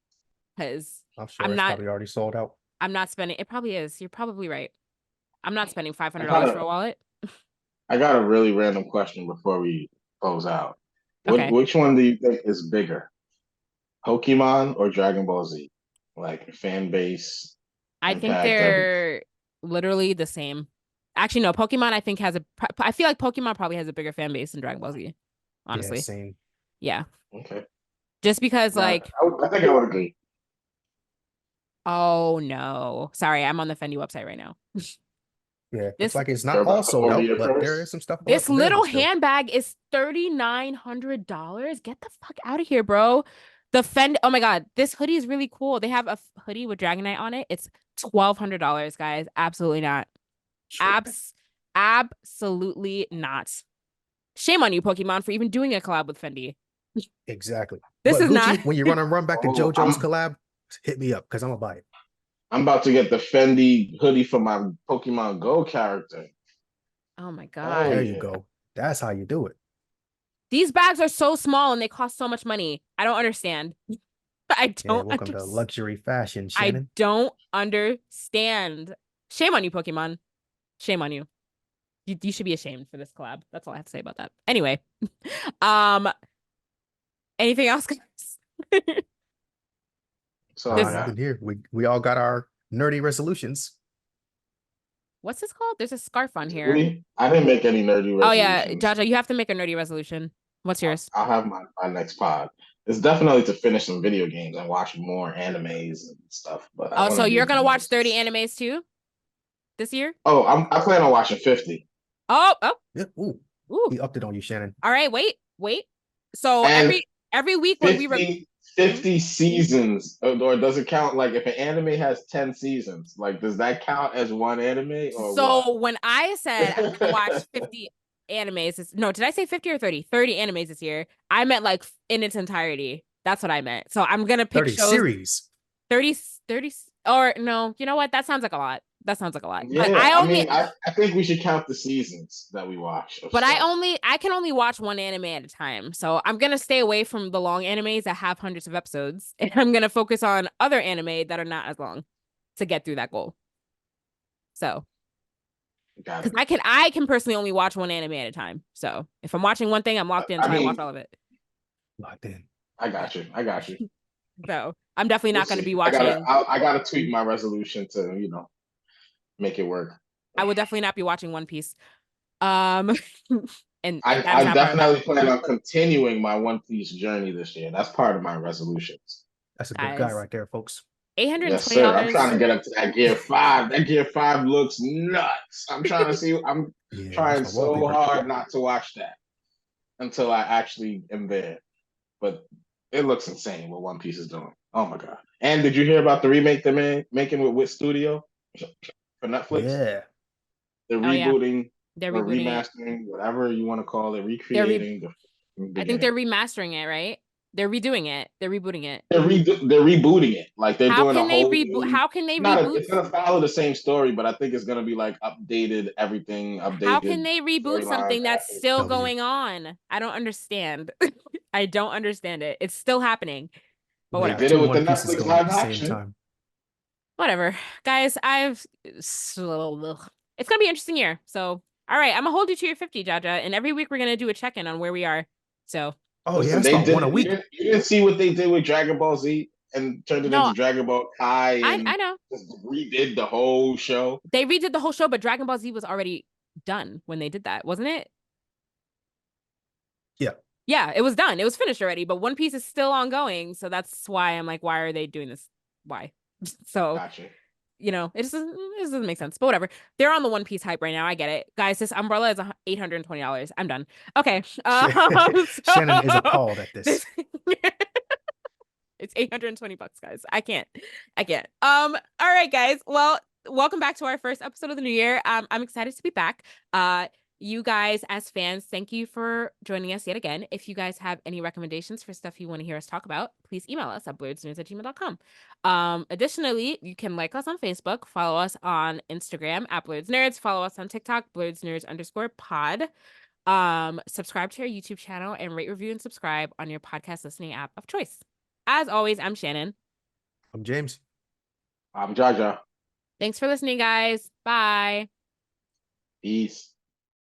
Because I'm sure I'm it's not. probably already sold out. I'm not spending. It probably is. You're probably right. I'm not spending I $500 for a got wallet. a really random question before we close out. Okay. Which one do you think is bigger, Pokemon or Dragon Ball Z? Like fan base, I think impact, everything. they're literally the same. Actually, no. Pokemon, I think has a. I feel like Pokemon probably has a bigger fan base than Dragon Ball Z. Honestly, Yeah, same. yeah. Okay. Just because, Nah, like, I think I would agree. oh no, sorry, I'm on the Fendi website right now. Yeah, This it's like it's They're not about all to sold over out, your but there purse. is some stuff this available little still. handbag is $3,900. Get the fuck out of here, bro. The Fendi. Oh my god, this hoodie is really cool. They have a hoodie with Dragonite on it. It's $1,200, guys. Absolutely not. Absolutely not. Shame on you, Pokemon, for even doing a collab with Fendi. Exactly. This But is Gucci, not. when you run back to Oh, JoJo's collab, hit me up because I'm gonna buy it. I'm about to get the Fendi hoodie for my Pokemon Go character. Oh my Oh, god. There you yeah. go. That's how you do it. These bags are so small and they cost so much money. I don't understand. I Yeah, don't welcome to understand. luxury fashion, I Shannon. don't understand. Shame on you, Pokemon. Shame on you. You should be ashamed for this collab. That's all I have to say about that. Anyway, anything else, guys? So This- Nothing here. We all got our nerdy resolutions. What's this called? There's a scarf on here. really? I didn't make any nerdy resolutions. Oh yeah, Jaja, you have to make a nerdy resolution. What's yours? I'll have my next pod. It's definitely to finish some video games and watch more animes and stuff. But I Oh, wanna so do you're gonna some watch movies. 30 animes too this year? Oh, I plan on watching 50. Oh, Yeah. Ooh, ooh. he upped it on you, Shannon. All right, wait. So And every week when 50 seasons, or does it count? Like if an anime has 10 seasons, like does that count as one anime or so what? when I said I'm gonna watch 50, animes. No, did I say 50 or 30? 30 animes this year. I meant like in its entirety. That's what I meant. So I'm gonna pick 30 shows. series. 30, 30, or no, you know what? That sounds like a lot. That sounds like a lot. But Yeah, I mean, I think we should count the seasons that we watch of but stuff. I can only watch one anime at a time. So I'm gonna stay away from the long animes that have hundreds of episodes. And I'm gonna focus on other anime that are not as long to get through that goal. So Got because it. I can personally only watch one anime at a time. So if I'm watching one thing, I'm locked in I until I watch mean, all of it. Locked in. I got you. I got you. So I'm definitely We'll not gonna be see. watching. I gotta tweak my resolution to, make it work. I will definitely not be watching One Piece. Um and that is I not part of that. definitely plan on continuing my One Piece journey this year. That's part of my resolutions. That's a good guy Guys, right there, folks. Yes, sir. I'm trying to $820. get up to that Gear 5. That Gear 5 looks nuts. I'm Yeah, that's trying my so wallpaper. hard not to watch that until I actually am there. But it looks insane what One Piece is doing. Oh my god! And did you hear about the remake they're making with Wit Studio for Netflix? Yeah. They're Oh yeah, rebooting they're or rebooting it. remastering, whatever you want to call it, They're re recreating the I think they're beginning. remastering it, right? They're redoing it. They're rebooting it. They're rebooting it. Like they're How doing a can they whole reboot? new. How can they Not reboot? it's gonna follow the same story, but I think it's gonna be like updated everything, How can updated they reboot storyline, something that's graphics. still W. going on? I don't understand. I don't understand it. It's still happening. But We They have whatever. did it two with the One Pieces Netflix going at live the same action. time. Whatever. Guys, it's gonna be an interesting year. So all right, I'm gonna hold you to your 50, Jaja. And every week we're gonna do a check-in on where we are. So Oh, yeah, Listen, that's they about did one a it. week. You didn't see what they did with Dragon Ball Z and turned it no, into Dragon Ball Kai and I know. just redid the whole show. They redid the whole show, but Dragon Ball Z was already done when they did that, wasn't it? Yeah. Yeah, it was done. It was finished already, but One Piece is still ongoing. So that's why I'm like, why are they doing this? Why? So, Gotcha. it just doesn't make sense. But whatever. They're on the One Piece hype right now. I get it. Guys, this umbrella is $820. I'm done. Okay. Shannon is appalled at this. It's $820, guys. I can't. All right, guys. Well, welcome back to our first episode of the new year. I'm excited to be back. You guys as fans, thank you for joining us yet again. If you guys have any recommendations for stuff you want to hear us talk about, please email us at blerdsnerds@gmail.com. Additionally, you can like us on Facebook, follow us on Instagram at Blerdsnerds, follow us on TikTok, Blerdsnerds_pod. Subscribe to our YouTube channel and rate, review, and subscribe on your podcast listening app of choice. As always, I'm Shannon. I'm James. I'm Jaja. Thanks for listening, guys. Bye. Peace.